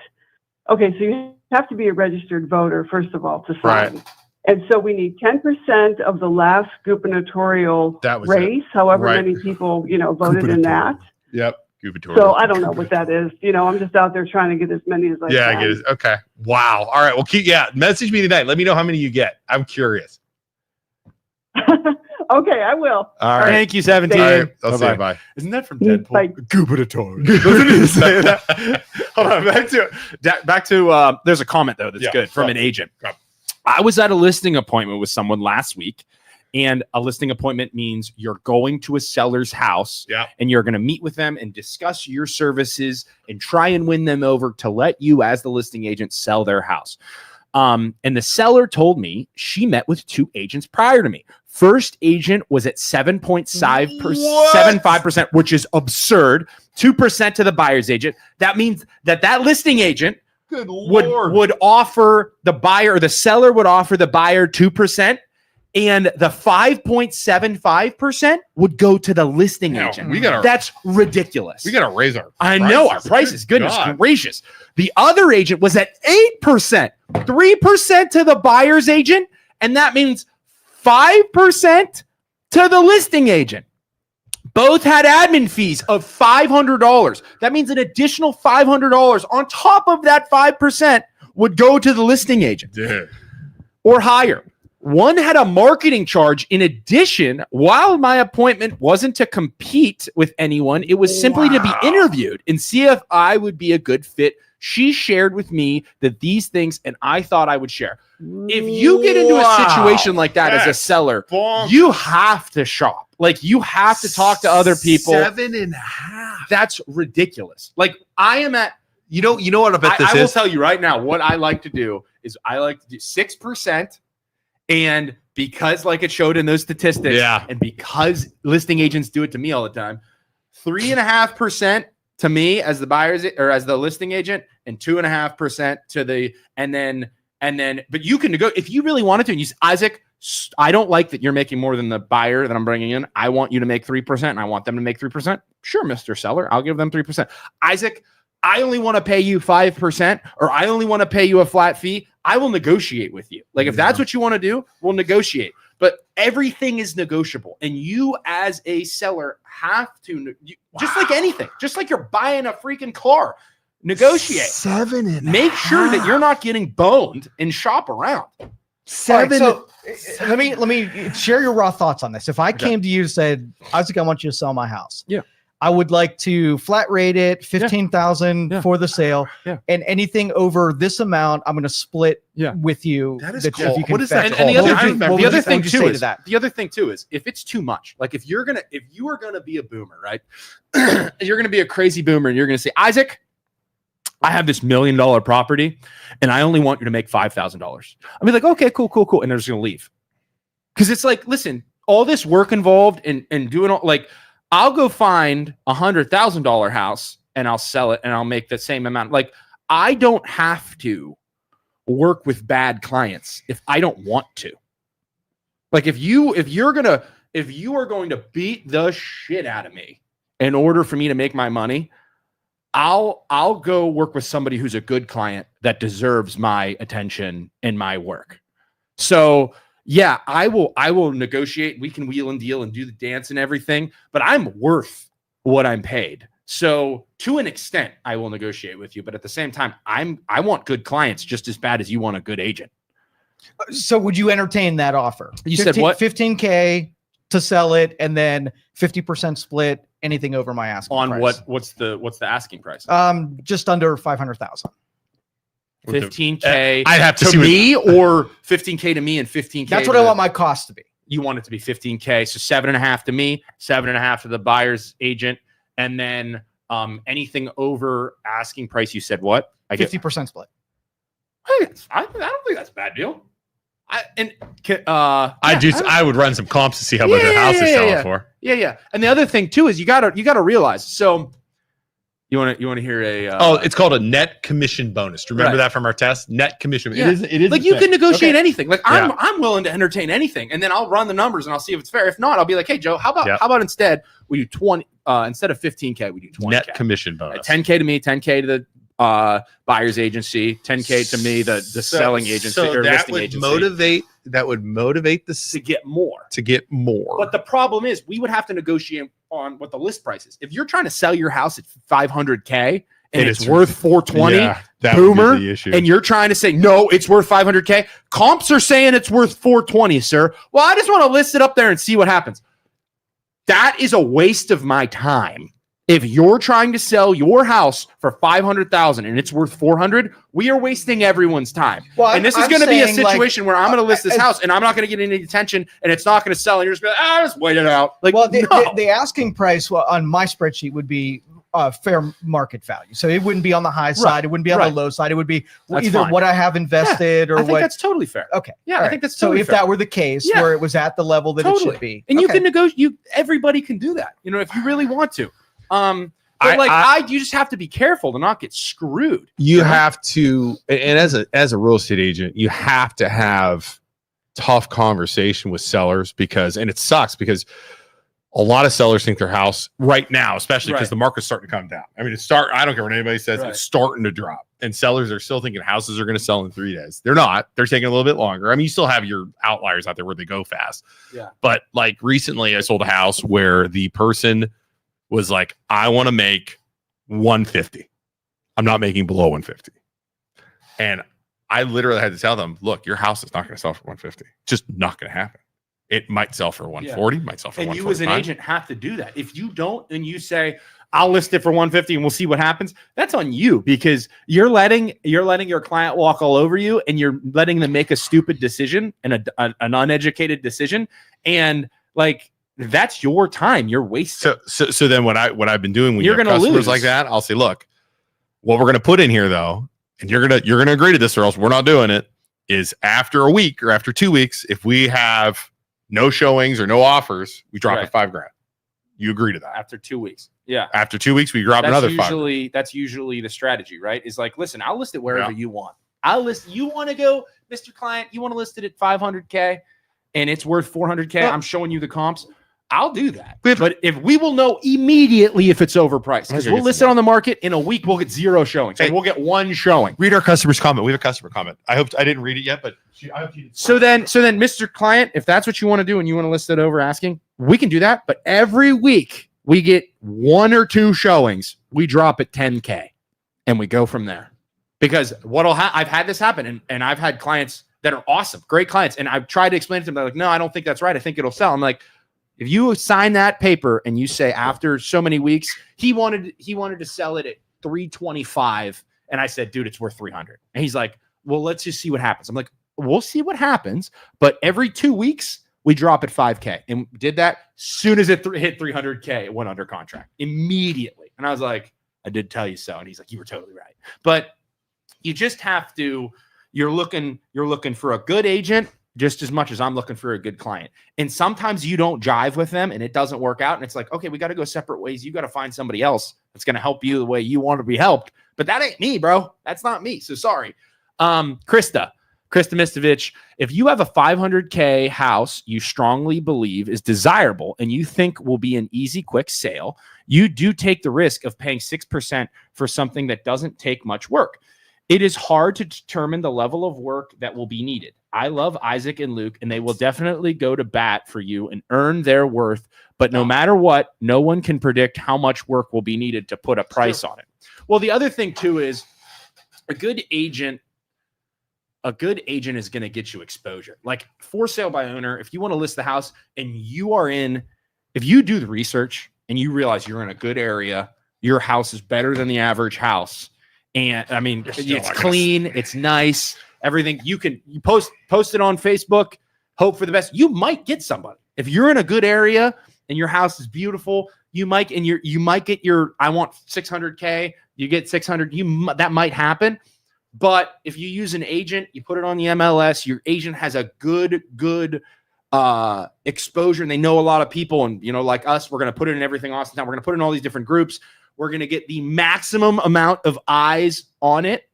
Okay, so you have to be a registered voter first of all to sign. Right. And so we need 10% of the last gubernatorial race, however many people, voted in that. Yep. Gubernatorial. So I don't know what that is. I'm just out there trying to get as many as I can. Yeah, I get it. Okay. Wow. All right. Well, message me tonight. Let me know how many you get. I'm curious. Okay, I will. All right. Thank you, 17. All right. I'll say bye. Isn't that from Deadpool? Gubernatorial. Doesn't he say that? Hold on. Back to there's a comment, though, that's good from an agent. I was at a listing appointment with someone last week, and a listing appointment means you're going to a seller's house and you're going to meet with them and discuss your services and try and win them over to let you, as the listing agent, sell their house. And the seller told me she met with 2 agents prior to me. First agent was at 7.75%, which is absurd. 2% to the buyer's agent. That means that listing agent would offer the buyer, or the seller would offer the buyer 2%, and the 5.75% would go to the listing agent. That's ridiculous. We got to raise our prices. I know our prices. Goodness gracious. The other agent was at 8%, 3% to the buyer's agent, and that means 5% to the listing agent. Both had admin fees of $500. That means an additional $500 on top of that 5% would go to the listing agent or higher. One had a marketing charge in addition. While my appointment wasn't to compete with anyone, it was simply to be interviewed and see if I would be a good fit. She shared with me that these things, and I thought I would share. If you get into a situation like that as a seller, you have to shop. Like, you have to talk to other people. 7.5. That's ridiculous. Like, I am at, you know what I bet this is? I will tell you right now, what I like to do is I like to do 6%. And because, like it showed in those statistics, and because listing agents do it to me all the time, 3.5% to me as the buyer's or as the listing agent, and 2.5% to the, and then, but you can negotiate if you really wanted to. And you say, Isaac, I don't like that you're making more than the buyer that I'm bringing in. I want you to make 3%, and I want them to make 3%. Sure, Mr. Seller, I'll give them 3%. Isaac, I only want to pay you 5%, or I only want to pay you a flat fee. I will negotiate with you. Like, if that's what you want to do, we'll negotiate. But everything is negotiable. And you as a seller have to, just like anything, just like you're buying a freaking car, negotiate. 7.5. Make sure that you're not getting boned and shop around. 7. Right, so let me share your raw thoughts on this. If I came to you and said, Isaac, I want you to sell my house. Yeah. I would like to flat rate it, 15,000 for the sale, and anything over this amount, I'm going to split with you. That is cool. What is that? And the other thing too is the other thing too is if it's too much, like if you are gonna be a boomer, right? You're gonna be a crazy boomer, and you're gonna say, Isaac, I have this $1 million property, and I only want you to make $5,000. I'll be like, okay, cool, and they're just gonna leave, because it's like, listen, all this work involved in doing all, like, I'll go find $100,000 house and I'll sell it and I'll make the same amount. Like, I don't have to work with bad clients if I don't want to. Like, if you are going to beat the shit out of me in order for me to make my money, I'll go work with somebody who's a good client that deserves my attention and my work. So yeah, I will negotiate. We can wheel and deal and do the dance and everything, but I'm worth what I'm paid. So to an extent, I will negotiate with you, but at the same time, I want good clients just as bad as you want a good agent. So would you entertain that offer? You said what? 15K to sell it, and then 50% split anything over my asking on price. What's the asking price? Just under 500,000. 15K I'd have to to me, or 15K to me and 15K. That's what I want my cost to be. You want it to be 15K. So 7.5 to me, 7.5 to the buyer's agent. And then anything over asking price, you said what? I get 50% split. I don't think that's a bad deal. I would run some comps to see how much the house is selling for. Yeah. And the other thing too is you gotta realize. So you want to hear a it's called a net commission bonus. Remember that from our test? Net commission. Yeah. It is like you can negotiate anything. Like I'm willing to entertain anything, and then I'll run the numbers and I'll see if it's fair. If not, I'll be like, hey Joe, how about instead we do 20 instead of 15K, we do 20K. Net commission bonus. 10K to me, 10K to the buyer's agency, 10K to me, the selling agency or listing agency. Motivate motivate the to get more. But the problem is we would have to negotiate on what the list price is. If you're trying to sell your house at $500K and it's worth 420, boomer, and you're trying to say, no, it's worth 500K. Comps are saying it's worth 420, sir. Well, I just want to list it up there and see what happens. That is a waste of my time. If you're trying to sell your house for $500,000 and it's worth 400, we are wasting everyone's time. Well, and this is going to be a situation where I'm going to list this house and I'm not going to get any attention and it's not going to sell. And you're just going to just wait it out. Like, well, the asking price on my spreadsheet would be fair market value. So it wouldn't be on the high side. It wouldn't be on the low side. It would be either what I have invested or I think that's totally fair. Okay. Yeah, I think that's totally fair. So if that were the case where it was at the level that it should be. And you can negotiate, everybody can do that, if you really want to. You just have to be careful to not get screwed. You have to, and as a real estate agent, you have to have tough conversation with sellers and it sucks because a lot of sellers think their house right now, especially because the market's starting to come down. I mean, I don't care what anybody says, it's starting to drop. And sellers are still thinking houses are going to sell in 3 days. They're not. They're taking a little bit longer. I mean, you still have your outliers out there where they go fast. Yeah. But like recently I sold a house where the person was like, I want to make 150. I'm not making below 150. And I literally had to tell them, look, your house is not going to sell for 150. Just not going to happen. It might sell for 140, might sell for 145. And you as an agent have to do that. If you don't, and you say, I'll list it for 150 and we'll see what happens, that's on you because you're letting your client walk all over you and you're letting them make a stupid decision and an uneducated decision. And like, that's your time. You're wasting. So then what I've been doing when you're going to customers like that, I'll say, look, what we're going to put in here though, and you're going to agree to this or else we're not doing it, is after a week or after 2 weeks, if we have no showings or no offers, we drop it $5,000. You agree to that after 2 weeks. Yeah. After 2 weeks, we drop another $5,000. That's usually the strategy, right? Is like, listen, I'll list it wherever you want. You want to go, Mr. Client, you want to list it at 500K and it's worth 400K. I'm showing you the comps. I'll do that. But if we will know immediately if it's overpriced, because we'll list it on the market in a week, we'll get 0 showings. And we'll get 1 showing. Read our customer's comment. We have a customer comment. I didn't read it yet, but I hope you did. So then, Mr. Client, if that's what you want to do and you want to list it over asking, we can do that. But every week we get 1 or 2 showings. We drop at 10K and we go from there. Because I've had this happen and I've had clients that are awesome, great clients. And I've tried to explain to them, they're like, no, I don't think that's right. I think it'll sell. I'm like, if you sign that paper and you say after so many weeks, he wanted to sell it at 325. And I said, dude, it's worth 300. And he's like, well, let's just see what happens. I'm like, we'll see what happens. But every 2 weeks we drop at 5K and did that. Soon as it hit 300K, it went under contract immediately. And I was like, I did tell you so. And he's like, you were totally right. But you just have to, you're looking for a good agent just as much as I'm looking for a good client. And sometimes you don't jive with them and it doesn't work out. And it's like, okay, we got to go separate ways. You got to find somebody else that's going to help you the way you want to be helped. But that ain't me, bro. That's not me. So sorry. Krista Mistovich, if you have a 500K house you strongly believe is desirable and you think will be an easy, quick sale, you do take the risk of paying 6% for something that doesn't take much work. It is hard to determine the level of work that will be needed. I love Isaac and Luke, and they will definitely go to bat for you and earn their worth. But no matter what, no one can predict how much work will be needed to put a price on it. Well, the other thing too is a good agent is going to get you exposure. Like for sale by owner, if you want to list the house and if you do the research and you realize you're in a good area, your house is better than the average house. And I mean, it's clean, it's nice, everything. You post it on Facebook, hope for the best. You might get somebody. If you're in a good area and your house is beautiful, you might get your I want 600K, you get 600, that might happen. But if you use an agent, you put it on the MLS, your agent has a good exposure and they know a lot of people. And, like us, we're going to put it in everything Austin Town. We're going to put it in all these different groups. We're going to get the maximum amount of eyes on it.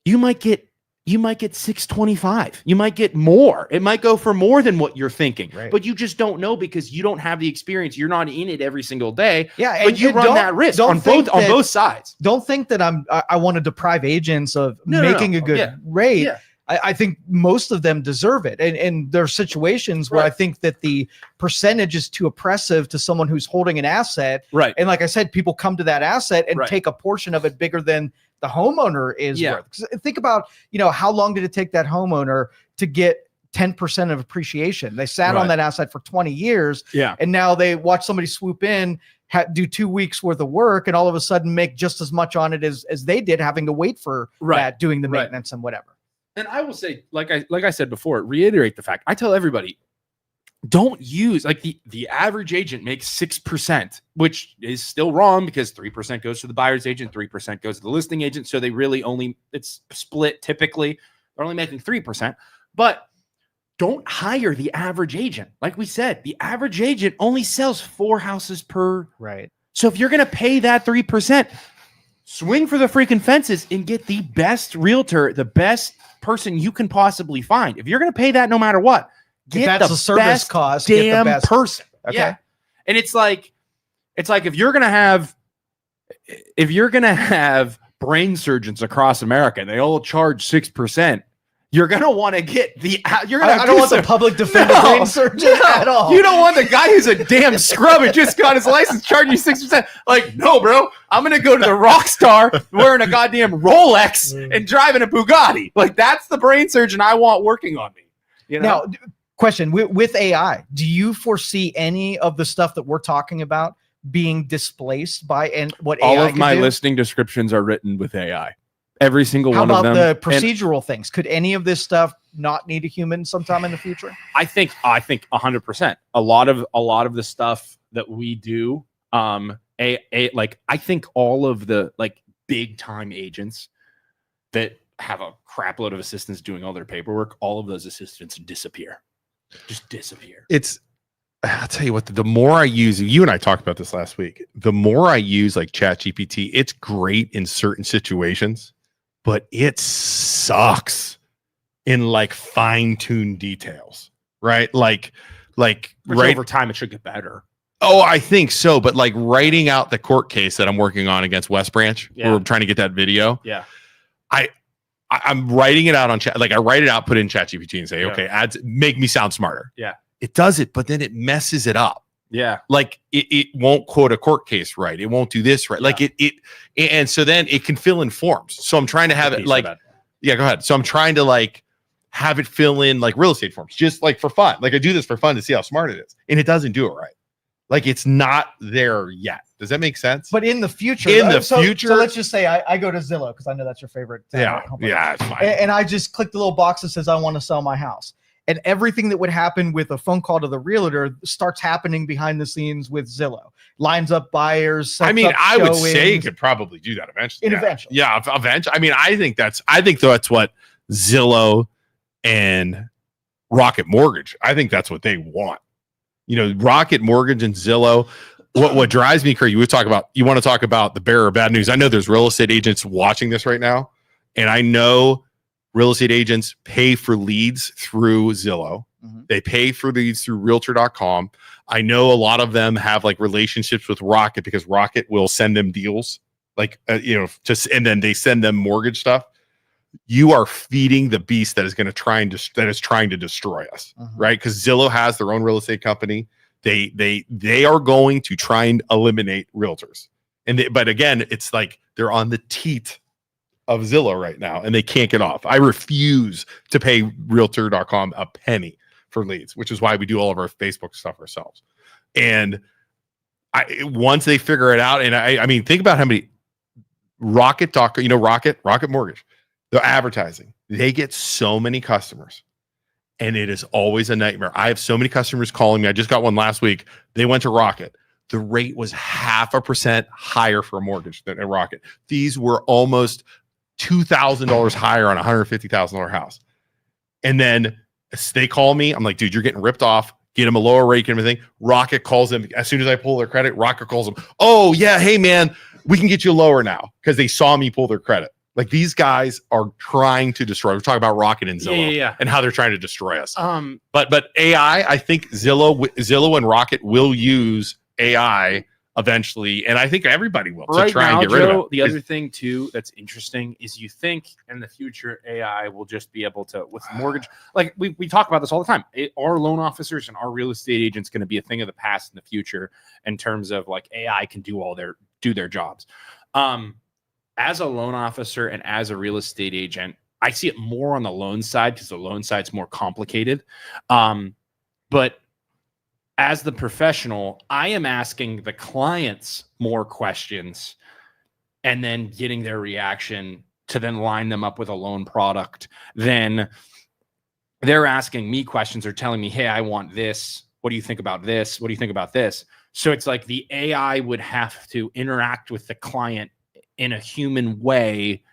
You might get 625. You might get more. It might go for more than what you're thinking, but you just don't know because you don't have the experience. You're not in it every single day. Yeah, but you run that risk on both sides. Don't think that I want to deprive agents of making a good rate. Yeah. I think most of them deserve it. And there are situations where I think that the percentage is too oppressive to someone who's holding an asset. Right. And like I said, people come to that asset and take a portion of it bigger than the homeowner is worth. 'Cause think about, how long did it take that homeowner to get 10% of appreciation? They sat on that asset for 20 years. Yeah. And now they watch somebody swoop in, do 2 weeks worth of work, and all of a sudden make just as much on it as they did, having to wait for that, doing the maintenance and whatever. And I will say, like I said before, reiterate the fact. I tell everybody, don't use the average agent makes 6%, which is still wrong because 3% goes to the buyer's agent, 3% goes to the listing agent. So they really it's split typically. They're only making 3%. But don't hire the average agent. Like we said, the average agent only sells 4 houses per. Right. So if you're going to pay that 3%, swing for the freaking fences and get the best realtor, the best person you can possibly find. If you're going to pay that no matter what, get the service best cost, damn get the best person. Okay. Yeah. And it's like if you're going to have brain surgeons across America and they all charge 6%, you're going to want to get I don't want the public defender brain surgeon at all. You don't want the guy who's a damn scrub and just got his license charging you 6%. Like, no, bro, I'm going to go to the rock star wearing a goddamn Rolex and driving a Bugatti. Like, that's the brain surgeon I want working on me. Now, question, with AI, do you foresee any of the stuff that we're talking about being displaced by what AI all of can my do? listing descriptions are written with AI. Every single one of them. How about the procedural things? Could any of this stuff not need a human sometime in the future? I think 100%. A lot of the stuff that we do, I think all of the big time agents that have a crap load of assistants doing all their paperwork, all of those assistants disappear. Just disappear. I'll tell you what, the more I use, you and I talked about this last week, the more I use ChatGPT, it's great in certain situations, but it sucks in fine-tuned details, right? Like over time, it should get better. Oh, I think so. But writing out the court case that I'm working on against West Branch, where I'm trying to get that video. Yeah. I'm writing it out on chat. I write it out, put it in ChatGPT and say, okay, ads, make me sound smarter. Yeah. It does it, but then it messes it up. Yeah. It won't quote a court case right. It won't do this right. And so then it can fill in forms. So I'm trying to have it go ahead. So I'm trying to have it fill in real estate forms, just for fun. I do this for fun to see how smart it is. And it doesn't do it right. It's not there yet. Does that make sense? But in the future, so let's just say I go to Zillow because I know that's your favorite. It's fine. And I just click the little box that says I want to sell my house. And everything that would happen with a phone call to the realtor starts happening behind the scenes with Zillow. Lines up buyers. I would say it could probably do that eventually. Eventually. Yeah, eventually. I think that's what Zillow and Rocket Mortgage, I think that's what they want. Rocket Mortgage and Zillow. What drives me crazy, you want to talk about the bearer of bad news. I know there's real estate agents watching this right now, and I know real estate agents pay for leads through Zillow. Mm-hmm. They pay for leads through realtor.com. I know a lot of them have relationships with Rocket because Rocket will send them deals, and then they send them mortgage stuff. You are feeding the beast that is going to trying to destroy us, right? Because Zillow has their own real estate company. They are going to try and eliminate realtors, but again, it's they're on the teat of Zillow right now, and they can't get off. I refuse to pay realtor.com a penny for leads, which is why we do all of our Facebook stuff ourselves. And once they figure it out, and I mean, think about how many Rocket Mortgage, the advertising, they get so many customers, and it is always a nightmare. I have so many customers calling me. I just got one last week. They went to Rocket. The rate was 0.5% higher for a mortgage than at Rocket. These were almost $2,000 higher on a $150,000 house. And then they call me. I'm like, dude, you're getting ripped off. Get them a lower rate and everything. Rocket calls them. As soon as I pull their credit, Rocket calls them. Oh, yeah. Hey, man, we can get you lower now because they saw me pull their credit. These guys are trying to destroy. We're talking about Rocket and Zillow and how they're trying to destroy us. But AI, I think Zillow and Rocket will use AI eventually, and I think everybody will Right to try now, and get rid Joe, of it. the other thing too that's interesting is you think in the future AI will just be able to with mortgage, like we talk about this all the time. Are loan officers and our real estate agents going to be a thing of the past in the future in terms of like AI can do their jobs? As a loan officer and as a real estate agent, I see it more on the loan side because the loan side's more complicated. But as the professional, I am asking the clients more questions and then getting their reaction to then line them up with a loan product. Then they're asking me questions or telling me, hey, I want this. What do you think about this? What do you think about this? So it's like the AI would have to interact with the client in a human way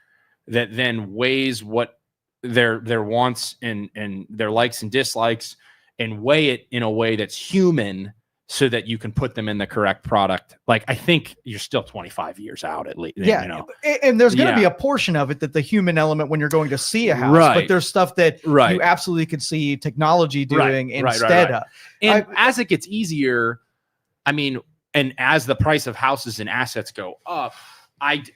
that then weighs what their wants and their likes and dislikes and weigh it in a way that's human so that you can put them in the correct product. Like, I think you're still 25 years out at least. Yeah. You know? And there's going to be a portion of it that the human element when you're going to see a house, Right. but there's stuff that you absolutely could see technology doing instead of. And as it gets easier, I mean, and as the price of houses and assets go up,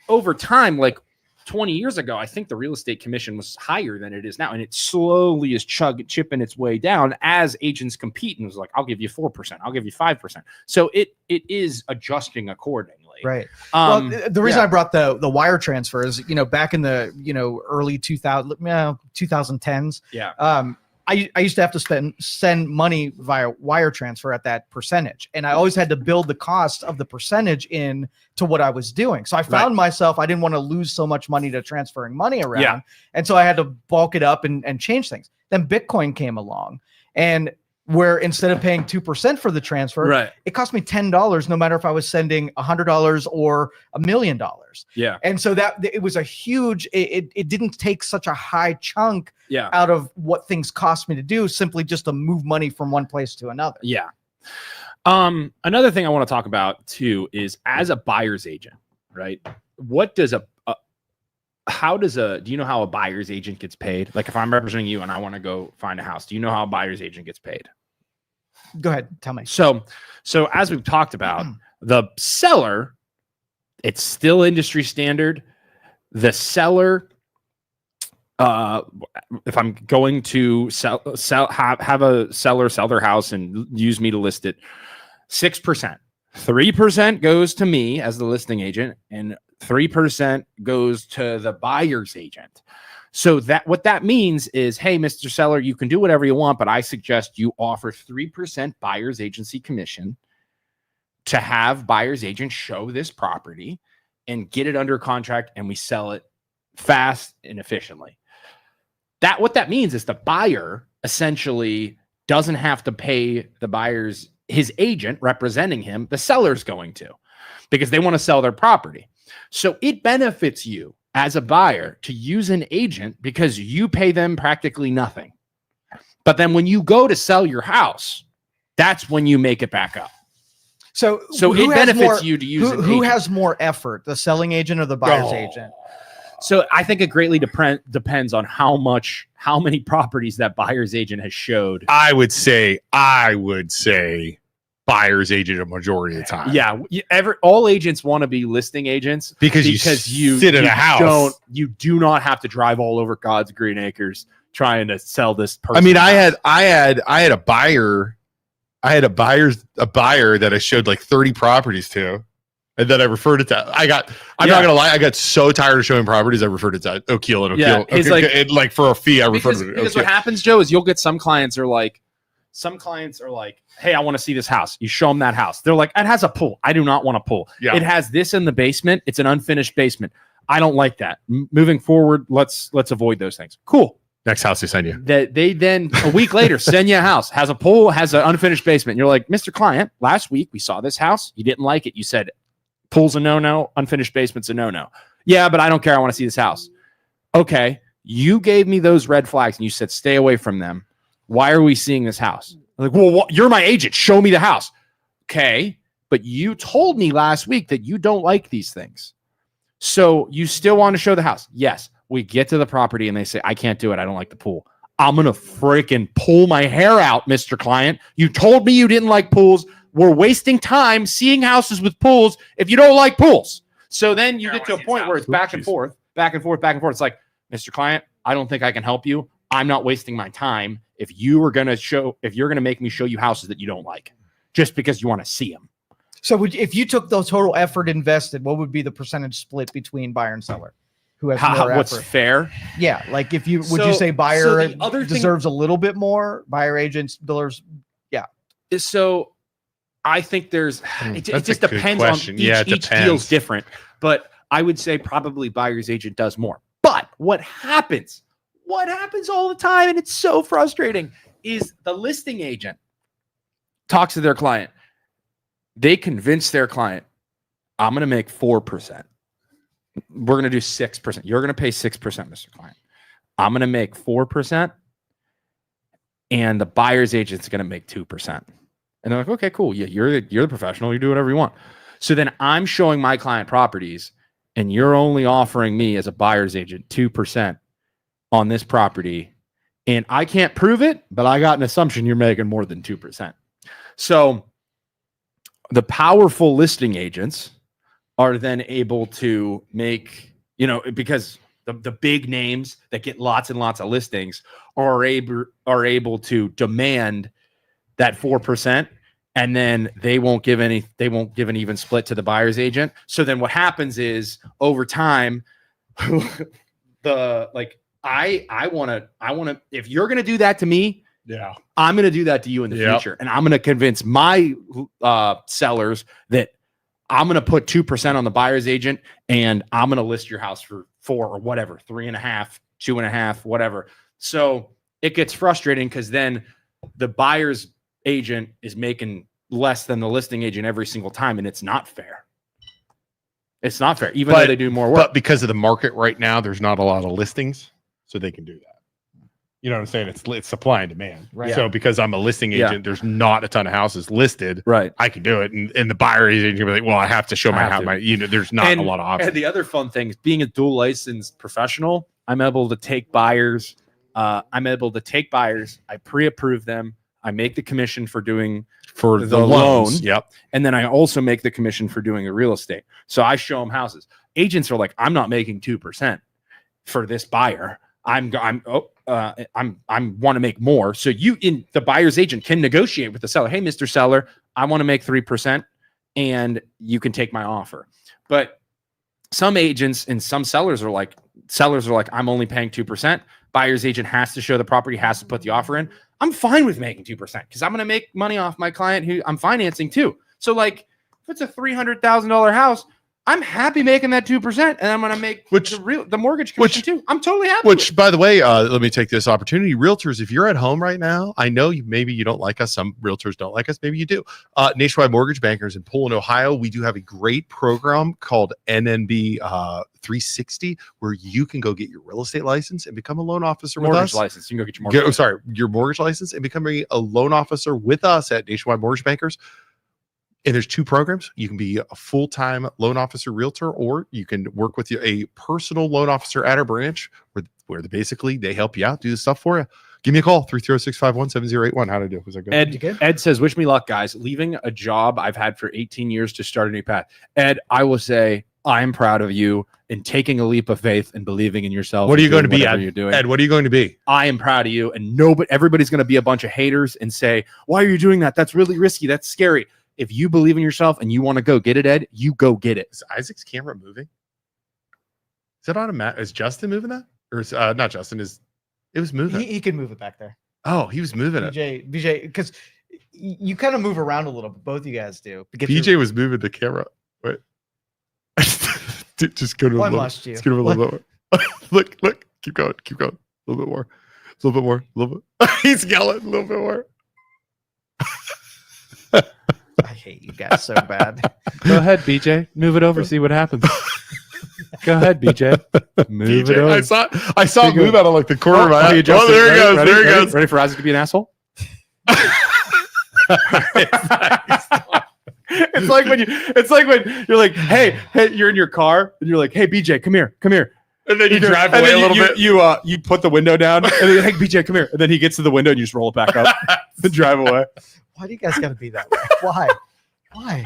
over time, like 20 years ago, I think the real estate commission was higher than it is now. And it slowly is chipping its way down as agents compete. And it was like, I'll give you 4%. I'll give you 5%. So it is adjusting accordingly. Right. Well, the reason I brought the wire transfer is, back in the, early 2010s. Yeah. I used to have to send money via wire transfer at that percentage. And I always had to build the cost of the percentage in to what I was doing. So I found myself, I didn't want to lose so much money to transferring money around. Yeah. And so I had to bulk it up and change things. Then Bitcoin came along, and where instead of paying 2% for the transfer, it cost me $10, no matter if I was sending $100 or $1 million. Yeah. And so that it was a huge, it didn't take such a high chunk out of what things cost me to do, simply just to move money from one place to another. Yeah. Another thing I want to talk about too is as a buyer's agent, right? What does do you know how a buyer's agent gets paid? Like if I'm representing you and I want to go find a house, do you know how a buyer's agent gets paid? Go ahead, tell me. So as we've talked about, the seller, it's still industry standard. The seller, if I'm going to have a seller sell their house and use me to list it, 6%, 3% goes to me as the listing agent, and 3% goes to the buyer's agent. So what that means is, hey, Mr. Seller, you can do whatever you want, but I suggest you offer 3% buyer's agency commission to have buyer's agent show this property and get it under contract, and we sell it fast and efficiently. What that means is the buyer essentially doesn't have to pay his agent representing him. The seller's going to, because they want to sell their property. So it benefits you as a buyer to use an agent because you pay them practically nothing. But then when you go to sell your house, that's when you make it back up. So it benefits you to use an agent. Who has more effort, the selling agent or the buyer's agent? So I think it greatly depends on how many properties that buyer's agent has showed. I would say buyer's agent a majority of the time. Yeah, all agents want to be listing agents because you sit in a house. You do not have to drive all over God's green acres trying to sell this person. I mean, I had a buyer that I showed like 30 properties to, and then I referred it to. I'm not gonna lie, I got so tired of showing properties, I referred it to O'Keel and O'Keel. Yeah, like for a fee, I referred to it. Because what happens, Joe, is you'll get some clients are like, hey, I want to see this house. You show them that house. They're like, it has a pool. I do not want a pool. Yeah. It has this in the basement. It's an unfinished basement. I don't like that. Moving forward, let's avoid those things. Cool. Next house they send you. They then a week later send you a house, has a pool, has an unfinished basement. And you're like, Mr. Client, last week we saw this house. You didn't like it. You said pool's a no-no, unfinished basement's a no-no. Yeah, but I don't care. I want to see this house. Okay. You gave me those red flags and you said, stay away from them. Why are we seeing this house? I'm like, well, you're my agent. Show me the house. Okay. But you told me last week that you don't like these things. So you still want to show the house? Yes. We get to the property and they say, I can't do it. I don't like the pool. I'm going to freaking pull my hair out, Mr. Client. You told me you didn't like pools. we're wasting time seeing houses with pools if you don't like pools. So then you get to a point where it's back and forth. It's like, Mr. Client, I don't think I can help you. I'm not wasting my time if you're going to make me show you houses that you don't like just because you want to see them. So if you took the total effort invested, what would be the percentage split between buyer and seller? Who has more what's effort? Fair? Yeah. Like would you say buyer deserves a little bit more, buyer agents, builders? Yeah. So I think it just depends on each deal's different, but I would say probably buyer's agent does more. But what happens all the time, and it's so frustrating, is the listing agent talks to their client. They convince their client, I'm going to make 4%. We're going to do 6%. You're going to pay 6%, Mr. Client. I'm going to make 4%. And the buyer's agent's going to make 2%. And they're like, okay, cool. Yeah, you're the professional. You do whatever you want. So then I'm showing my client properties, and you're only offering me as a buyer's agent 2% on this property. And I can't prove it, but I got an assumption you're making more than 2%. So the powerful listing agents are then able to make, because the big names that get lots and lots of listings are able to demand that 4%, and then they won't give an even split to the buyer's agent. So then what happens is over time, I want to, if you're going to do that to me, yeah, I'm going to do that to you in the future. And I'm going to convince my sellers that I'm going to put 2% on the buyer's agent, and I'm going to list your house for 4 or whatever, 3.5, 2.5, whatever. So it gets frustrating because then the buyer's agent is making less than the listing agent every single time, and it's not fair. It's not fair, even though they do more work. But because of the market right now, there's not a lot of listings, so they can do that. You know what I'm saying? It's supply and demand. Right. So because I'm a listing agent, there's not a ton of houses listed. Right. I can do it. And the buyer agent can be like, well, I have to show my house. There's not a lot of options. And the other fun thing is being a dual licensed professional, I'm able to take buyers. I pre-approve them. I make the commission for the loan. Yep. And then I also make the commission for doing the real estate. So I show them houses. Agents are like, I'm not making 2% for this buyer. I want to make more. So the buyer's agent can negotiate with the seller. Hey, Mr. Seller, I want to make 3% and you can take my offer. But some agents and some sellers are like, I'm only paying 2%. Buyer's agent has to show the property, has to put the offer in. I'm fine with making 2% because I'm going to make money off my client who I'm financing too. So like if it's a $300,000 house, I'm happy making that 2%, and I'm going to make the mortgage commission too. I'm totally happy. By the way, let me take this opportunity. Realtors, if you're at home right now, I know maybe you don't like us. Some realtors don't like us. Maybe you do. Nationwide Mortgage Bankers in Poland, Ohio. We do have a great program called NNB 360, where you can go get your real estate license and become a loan officer with us. License. You can go get your mortgage. Your mortgage license and become a loan officer with us at Nationwide Mortgage Bankers. And there's 2 programs. You can be a full-time loan officer realtor, or you can work with a personal loan officer at our branch where they help you out, do the stuff for you. Give me a call, 330-651-7081. How to do? Was that good? Ed says, wish me luck, guys. Leaving a job I've had for 18 years to start a new path. Ed, I will say I am proud of you in taking a leap of faith and believing in yourself. What are you going to be, Ed? Ed, what are you going to be? I am proud of you. And everybody's going to be a bunch of haters and say, why are you doing that? That's really risky. That's scary. If you believe in yourself and you want to go get it, Ed, you go get it. Is Isaac's camera moving? Is it automatic? Is Justin moving that? Or is not Justin? It was moving. He can move it back there. Oh, he was moving BJ, because you kind of move around a little bit. Both you guys do. BJ was moving the camera. Wait. Just go to I lost you. Let's go to a little bit more. Look. Keep going. A little bit more. A little bit. He's yelling a little bit more. I hate you guys so bad. Go ahead, BJ. Move it over. See what happens. Go ahead, BJ. Move it over. I saw it move out of like the corner of my eye. There he goes. Ready for Isaac to be an asshole? It's like when you're like, hey, you're in your car and you're like, hey, BJ, come here. And then you drive away a little bit. You put the window down and then, hey, BJ, come here. And then he gets to the window and you just roll it back up and drive away. Why do you guys got to be that way? Why? Why?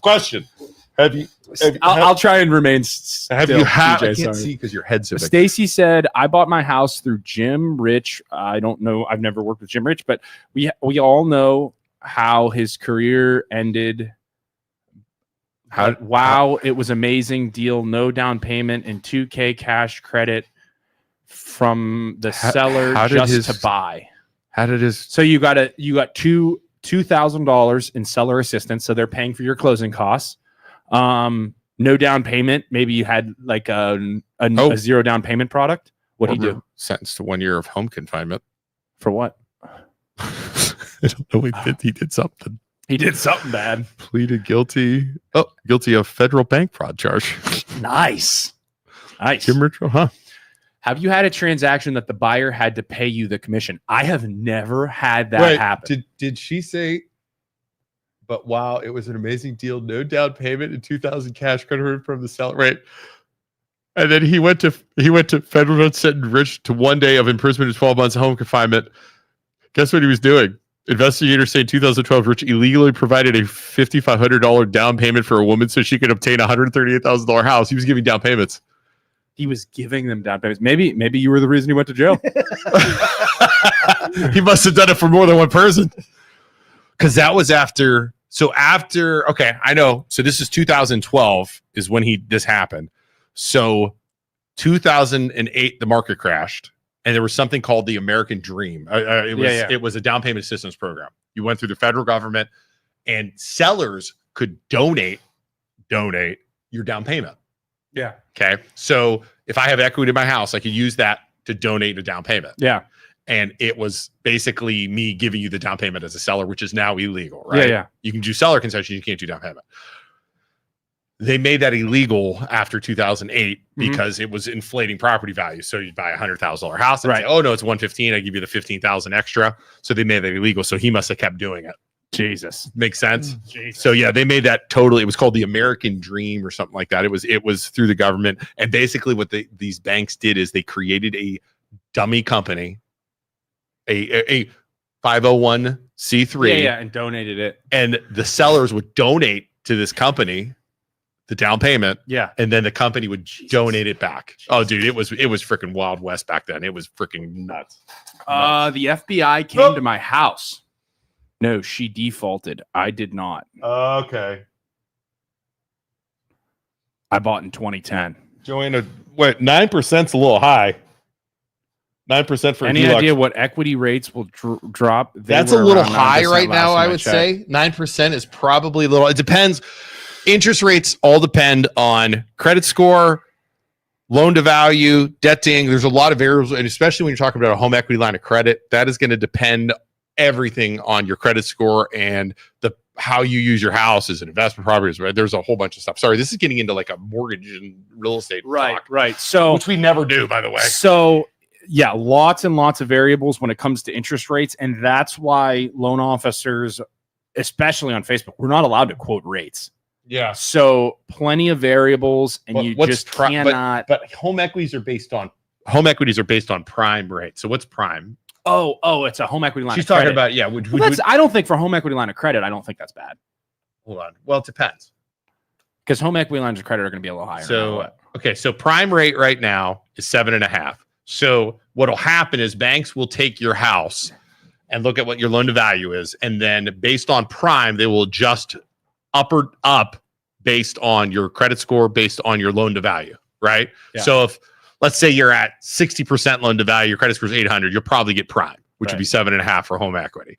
Question: I'll try and remain. Have you had? I can't see because your head's so big. Stacy said, "I bought my house through Jim Rich. I don't know. I've never worked with Jim Rich, but we all know how his career ended. Wow, it was amazing deal. No down payment and $2,000 cash credit from the seller to buy. How did his? So you got $2,000 in seller assistance. So they're paying for your closing costs. No down payment. Maybe you had like a zero down payment product. What did he do? Sentenced to 1 year of home confinement. For what? I don't know. He did something. He did something bad. Pleaded guilty. Oh, guilty of federal bank fraud charge. Nice. Jim Rich, huh? Have you had a transaction that the buyer had to pay you the commission? I have never had that happen. Did she say? But wow, it was an amazing deal. No down payment and $2,000 cash credit from the seller. Right. And then he went to federal judge sentenced Rich to 1 day of imprisonment and 12 months of home confinement. Guess what he was doing? Investigators say in 2012, Rich illegally provided a $5,500 down payment for a woman so she could obtain a $138,000 house. He was giving down payments. He was giving them down payments. Maybe you were the reason he went to jail. He must have done it for more than one person. Because that was after. So after, okay, I know. So this is 2012 is when this happened. So 2008, the market crashed. And there was something called the American Dream. It was a down payment assistance program. You went through the federal government, and sellers could donate your down payment. Yeah. Okay. So if I have equity in my house, I could use that to donate a down payment. Yeah. And it was basically me giving you the down payment as a seller, which is now illegal, right? Yeah. You can do seller concession, you can't do down payment. They made that illegal after 2008 because it was inflating property value. So you'd buy $100,000 house and say, oh no, it's 115. I give you the 15,000 extra. So they made that illegal. So he must have kept doing it. Jesus. Makes sense. So yeah, they made that totally. It was called the American Dream or something like that. It was through the government. And basically what these banks did is they created a dummy company, a 501c3. Yeah, and donated it. And the sellers would donate to this company the down payment. Yeah. And then the company would donate it back. Oh, dude, it was freaking Wild West back then. It was freaking nuts. The FBI came to my house. No, she defaulted. I did not. Okay. I bought in 2010. Joanna, what, 9%'s a little high. 9% for any idea what equity rates will drop? That's a little high right now, I would say. 9% is probably a little. It depends. Interest rates all depend on credit score, loan to value, debt to income. There's a lot of variables, and especially when you're talking about a home equity line of credit, that is going to depend everything on your credit score and how you use your house as an investment property. Right? There's a whole bunch of stuff. Sorry, this is getting into like a mortgage and real estate talk, right. So, which we never do, by the way. So, yeah, lots and lots of variables when it comes to interest rates, and that's why loan officers, especially on Facebook, we're not allowed to quote rates. Yeah. So plenty of variables, and you just cannot. But home equities are based on prime rate. So what's prime? Oh, it's a home equity line. She's of credit. talking about, yeah. I don't think for home equity line of credit, I don't think that's bad. Hold on. Well, it depends. Because home equity lines of credit are going to be a little higher. So okay, so prime rate right now is 7.5. So what'll happen is banks will take your house and look at what your loan to value is, and then based on prime, they will adjust up based on your credit score, based on your loan to value, right? Yeah. So if let's say you're at 60% loan to value, your credit score is 800, you'll probably get prime, which would be 7.5 for home equity.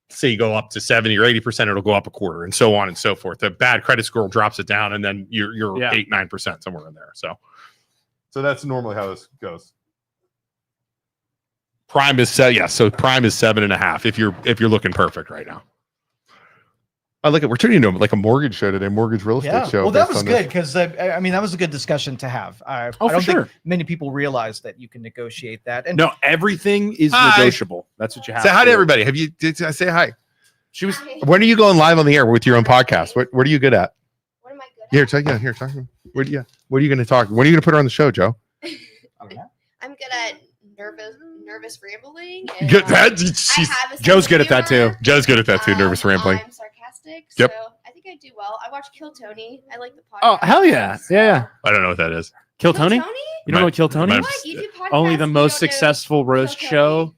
Say you go up to 70 or 80%, it'll go up a quarter, and so on and so forth. The bad credit score drops it down, and then you're 8-9% somewhere in there. So that's normally how this goes. Prime is so prime is 7.5 if you're looking perfect right now. We're turning into like a mortgage show today, mortgage real estate show. Well, that was good because I mean that was a good discussion to have. I don't think many people realize that you can negotiate that. And no, everything is negotiable. That's what you have. Say hi to everybody. Did I say hi? Hi. When are you going live on the air with your own podcast? What are you good at? What am I good at? Here, talk to me. What are you going to talk? When are you going to put her on the show, Joe? I'm good at nervous rambling. Good. Joe's good at that too. Joe's good at that too. Nervous rambling. I'm sarcastic. fantastic. Yep. So I think I do well. I watch Kill Tony. I like the podcast. Oh, hell yeah. So. Yeah. I don't know what that is. Kill Tony? You don't know what Kill Tony might- is? What? You do podcasts, Only the you most don't know successful roast Kill show. Tony?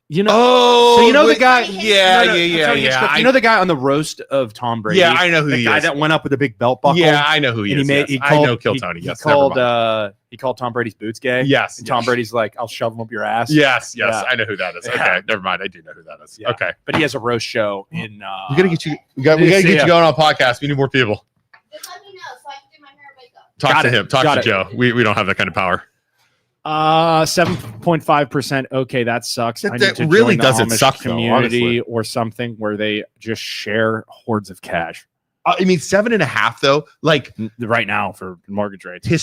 You know, Oh, so you know the wait, guy. Yeah, No, yeah. You know the guy on the roast of Tom Brady. Yeah, I know who the he guy is. that went up with the big belt buckle. Yeah, I know who he And is. he made. Yes. He called, I know Kill he- Tony. He Yes, called. never mind. He called Tom Brady's boots gay. Yes, And Tom yes. Brady's like, "I'll shove them up your ass." Yes, Yeah. I know who that is. Yeah. Okay, never mind. I do know who that is. Yeah. Okay, But he has a roast show in. we gotta get you. We gotta get you going on podcast. We need more people. Just let me know so I can do my hair and makeup. Talk Got to it. him. Talk Got to it. Joe. We don't have that kind of power. 7.5%. Okay, that sucks. That- I need that to really join the doesn't Amish suck, though, community honestly. or something where they just share hordes of cash. I mean, 7.5 though. Like Right now for mortgage rates. it's really not that bad.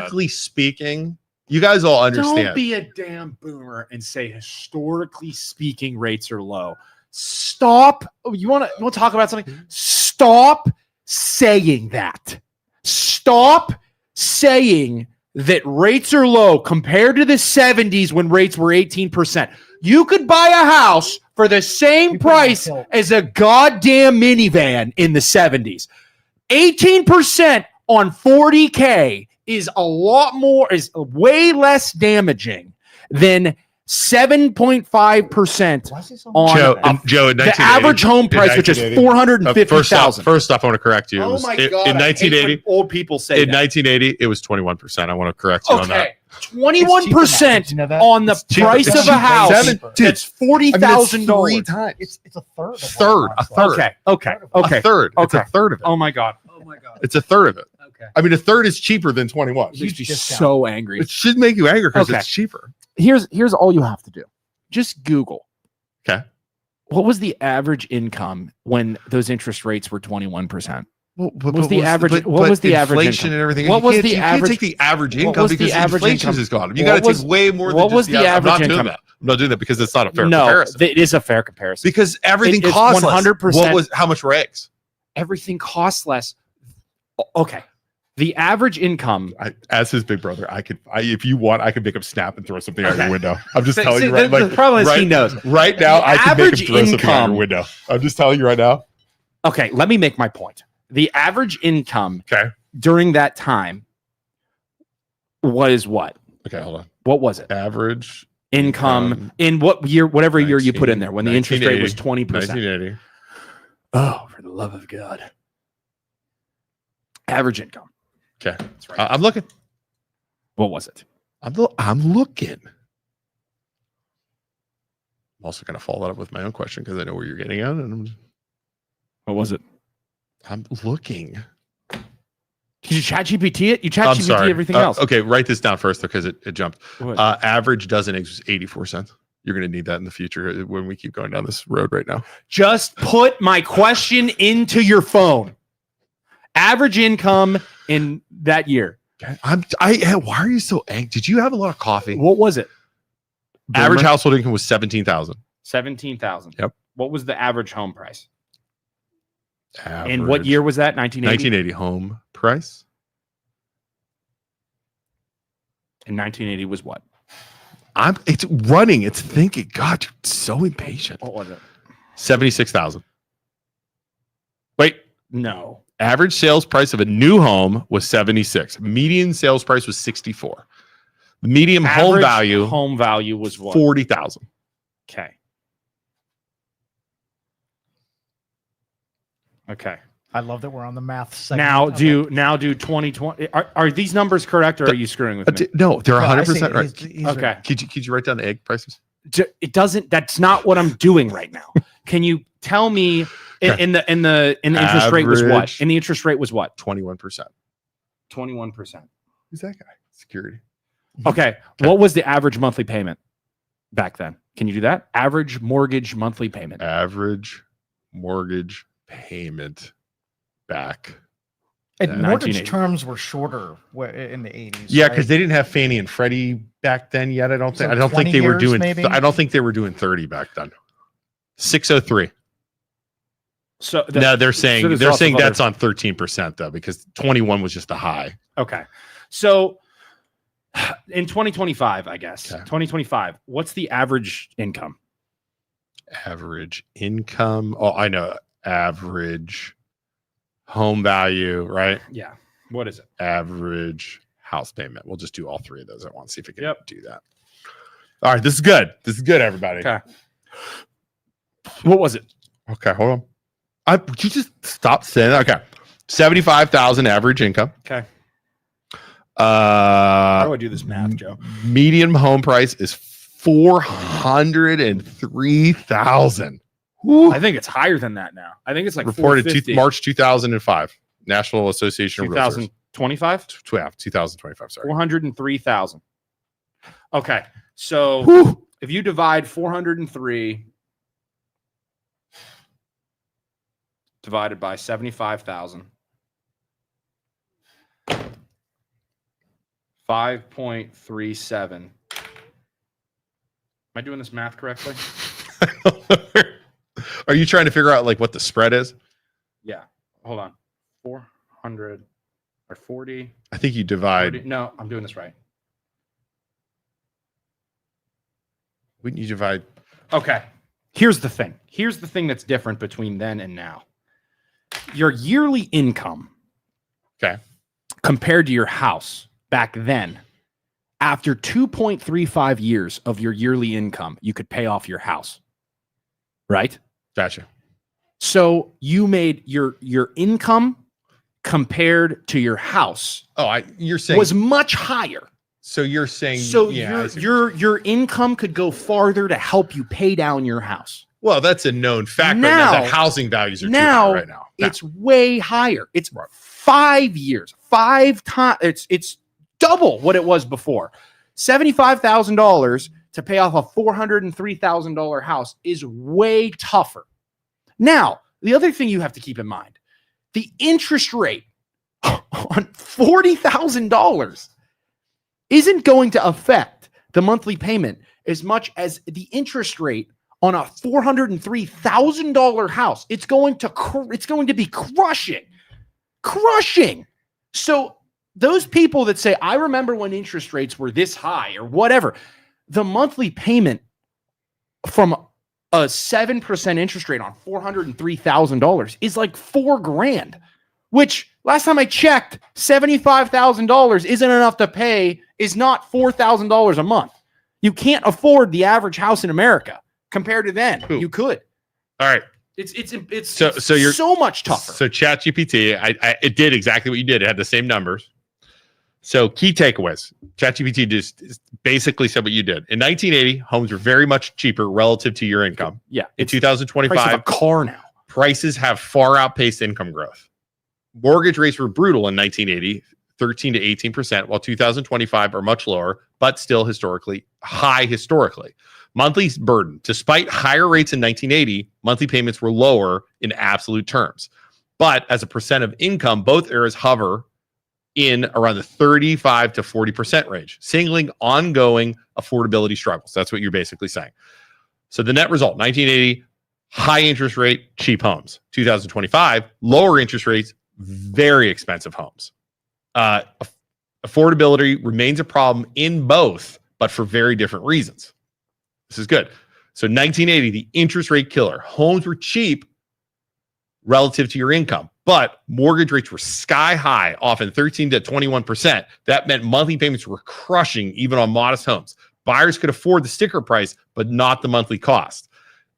historically speaking, you guys all understand. Don't be a damn boomer and say historically speaking rates are low. Stop. You want to talk about something? Stop saying that. Stop saying that rates are low compared to the 70s when rates were 18%. You could buy a house for the same price as a goddamn minivan in the 70s. 18% on 40K is a lot more, is way less damaging than 7.5% on Joe, in the 1980, average home price, which is 1980, $450,000. First off, I want to correct you. It Oh was, my in God. I hate 1980, when old people say in that. 1980, it was 21%. I want to correct you on that. Okay, 21% on the cheaper. price It's of a cheaper. house. Dude, That's $40,000. Three times. It's a third. Of Third. A third. Okay. A third. It's a Okay. third of it. Oh my God. It's a third of it. Okay. I mean, a third is cheaper than 21. It makes me discount. so angry. It should make you angry because Okay. it's cheaper. Here's all you have to do. Just Google. Okay. What was the average income when those interest rates were 21%? What was the average- what was the average inflation income? and everything? What you was can't- the you average- can't take the average what income was the because average inflation income? has gone up. You What got to was- take way more. what than was just the average I'm not doing income? that. I'm not doing that because it's not a fair No, comparison. it is a fair comparison. Because everything It's costs 100%. less. What was how much were eggs? Everything costs less. Okay. The average income. As his big brother, if you want, I could make him snap and throw something out your window. I'm just telling See, you right. the problem is he knows. Right now, The I can make him average throw something out income- your window. I'm just telling you right now. Okay, let me make my point. The average income Okay. during that time was what? Okay, hold on. What was it? Average Income in what year, whatever year you put in there, when the interest rate was 20%. 1980. Oh, for the love of God. Average income. Okay, That's right. I'm looking. What was it? I'm looking. I'm also going to follow that up with my own question because I know where you're getting at, and What was it? I'm looking. Did you chat GPT it? You chat I'm GPT sorry. everything else. Okay, write this down first because it jumped. What? Average dozen eggs was 84 cents. You're going to need that in the future when we keep going down this road right now. Just put my question into your phone. Average income in that year. Okay. Why are you so angry? Did you have a lot of coffee? What was it? Average Boomer? household income was 17,000. 17,000. Yep. What was the average home price? Average. And what year was that? 1980? 1980 home price. And 1980 was what? It's running. It's thinking. God, you're so impatient. What was it? 76,000. Wait. No. Average sales price of a new home was 76. Median sales price was 64. The median Average home value was what? 40,000. Okay. Okay. I love that we're on the math segment. Now do 2020. Are these numbers correct or are you screwing with me? No, they're Well, I 100% say right. he's Okay. right. Could you write down the egg prices? It doesn't. That's not what I'm doing right now. Can you tell me in the interest rate was what? Average. And the interest rate was what? 21%. 21%. Who's that guy? Security. Okay. What was the average monthly payment back then? Can you do that? Average mortgage monthly payment. Average mortgage payment back. And mortgage 1980. terms were shorter in the 80s. Yeah, right? because they didn't have Fannie and Freddie back then yet. I don't think. So I don't think 20 they were years, doing. maybe? I don't think they were doing 30 back then. 603. So No, they're saying there's lots of that's on 13% though, because 21 was just a high. Okay. So in 2025, I guess, Okay. 2025, what's the average income? Average income. Oh, I know. average home value, right? Yeah. What is it? Average house payment. We'll just do all three of those at once. See if we can do that. All right, this is good. This is good, everybody. Okay. What was it? Okay, hold on. Would you just stop saying that? Okay. 75,000 average income. Okay. How do I do this math, Joe? Median home price is 403,000. I think it's higher than that now. I think it's like reported March 2005. National Association of Realtors. 2025? 2025, sorry. 403,000. Okay. So if you divide 403 divided by 75,000, 5.37. Am I doing this math correctly? Are you trying to figure out like what the spread is? Yeah. Hold on. 400 or 40. I think you divide. 40, no, I'm doing this right. Wouldn't you divide? Okay. Here's the thing. Here's the thing that's different between then and now. Your yearly income, compared to your house back then, after 2.35 years of your yearly income, you could pay off your house. Right? Gotcha. So you made your income compared to your house. You're saying was much higher. So you're saying your income could go farther to help you pay down your house. Well, that's a known fact right now that housing values are too high right now. It's way higher. It's 5 years, 5 times. It's double what it was before. $75,000 to pay off a $403,000 house is way tougher. Now, the other thing you have to keep in mind, the interest rate on $40,000 isn't going to affect the monthly payment as much as the interest rate on a $403,000 house. It's going to be crushing. So those people that say, I remember when interest rates were this high or whatever, the monthly payment from a 7% interest rate on $403,000 is like $4,000, which last time I checked, $75,000 isn't enough to pay, is not $4,000 a month. You can't afford the average house in America compared to then. You could. All right. It's you're so much tougher. So ChatGPT, it did exactly what you did. It had the same numbers. So key takeaways. ChatGPT just basically said what you did. In 1980, homes were very much cheaper relative to your income. Yeah. In 2025, price of a car now. Prices have far outpaced income growth. Mortgage rates were brutal in 1980, 13 to 18%, while 2025 are much lower, but still high historically. Monthly burden. Despite higher rates in 1980, monthly payments were lower in absolute terms. But as a percent of income, both eras hover in around the 35 to 40% range, signaling ongoing affordability struggles. That's what you're basically saying. So the net result, 1980, high interest rate, cheap homes. 2025, lower interest rates, very expensive homes. Affordability remains a problem in both, but for very different reasons. This is good. So 1980, the interest rate killer. Homes were cheap relative to your income, but mortgage rates were sky high, often 13 to 21%. That meant monthly payments were crushing even on modest homes. Buyers could afford the sticker price, but not the monthly cost.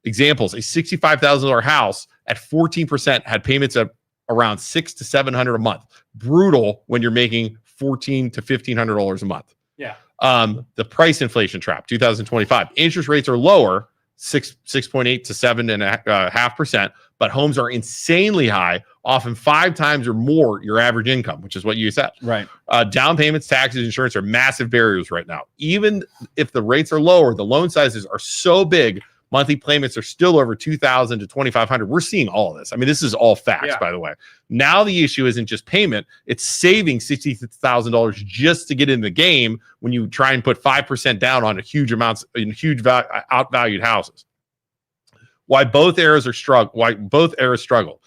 Examples, a $65,000 house at 14% had payments of around $600 to $700 a month. Brutal when you're making $1,400 to $1,500 a month. Yeah. The price inflation trap, 2025. Interest rates are lower, 6.8 to 7.5%, but homes are insanely high, often 5 times or more your average income, which is what you said. Right. Down payments, taxes, insurance are massive barriers right now. Even if the rates are lower, the loan sizes are so big, monthly payments are still over $2,000 to $2,500. We're seeing all of this. I mean, this is all facts, by the way. Now the issue isn't just payment; it's saving $60,000 just to get in the game when you try and put 5% down on outvalued houses. Why both eras struggle? 80%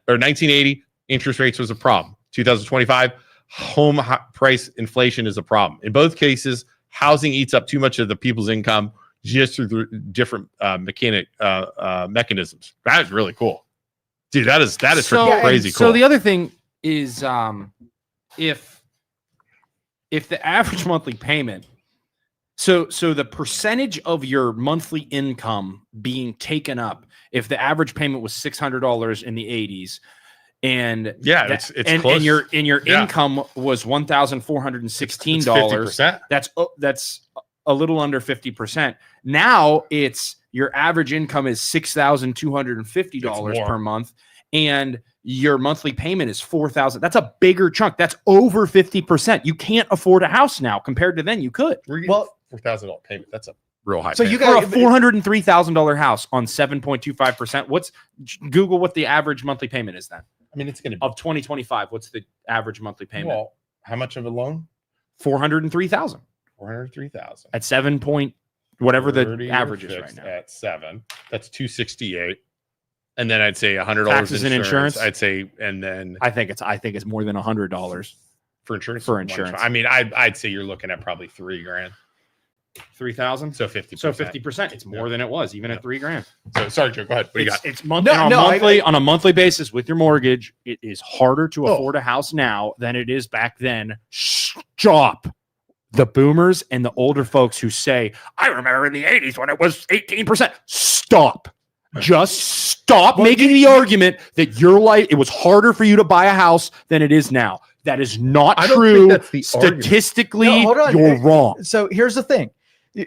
or 1980 interest rates was a problem. 2025 home price inflation is a problem. In both cases, housing eats up too much of the people's income. just through the different mechanisms. That is really cool, dude. That is freaking crazy cool. So the other thing is, if the average monthly payment, so the percentage of your monthly income being taken up, if the average payment was $600 in the 80s, and it's close. and your income was $1,416, that's a little under 50%. Now it's your average income is $6,250 per month, and your monthly payment is $4,000. That's a bigger chunk. That's over 50%. You can't afford a house now compared to then you could. Well, $4,000 payment. That's a real high. So payment. you got a $403,000 house on 7.25%. Google what the average monthly payment is then? I mean, it's going to be of 2025. What's the average monthly payment? Well, how much of a loan? $403,000. 403,000 at 7 point whatever the average is right now. At 7, that's 268, and then I'd say $100 taxes and insurance. I'd say, and then I think it's more than $100 for insurance. For insurance, I mean, I'd say you're looking at probably $3,000, 3,000. So 50%. So 50%. It's more than it was even at $3,000. So sorry, Joe. Go ahead. What do you got? It's monthly on a monthly basis with your mortgage. It is harder to afford a house now than it is back then. Stop. The boomers and the older folks who say, I remember in the 80s when it was 18%. Stop. Just stop making the argument that your life, it was harder for you to buy a house than it is now. That is not true. That's the Statistically, you're wrong. So here's the thing.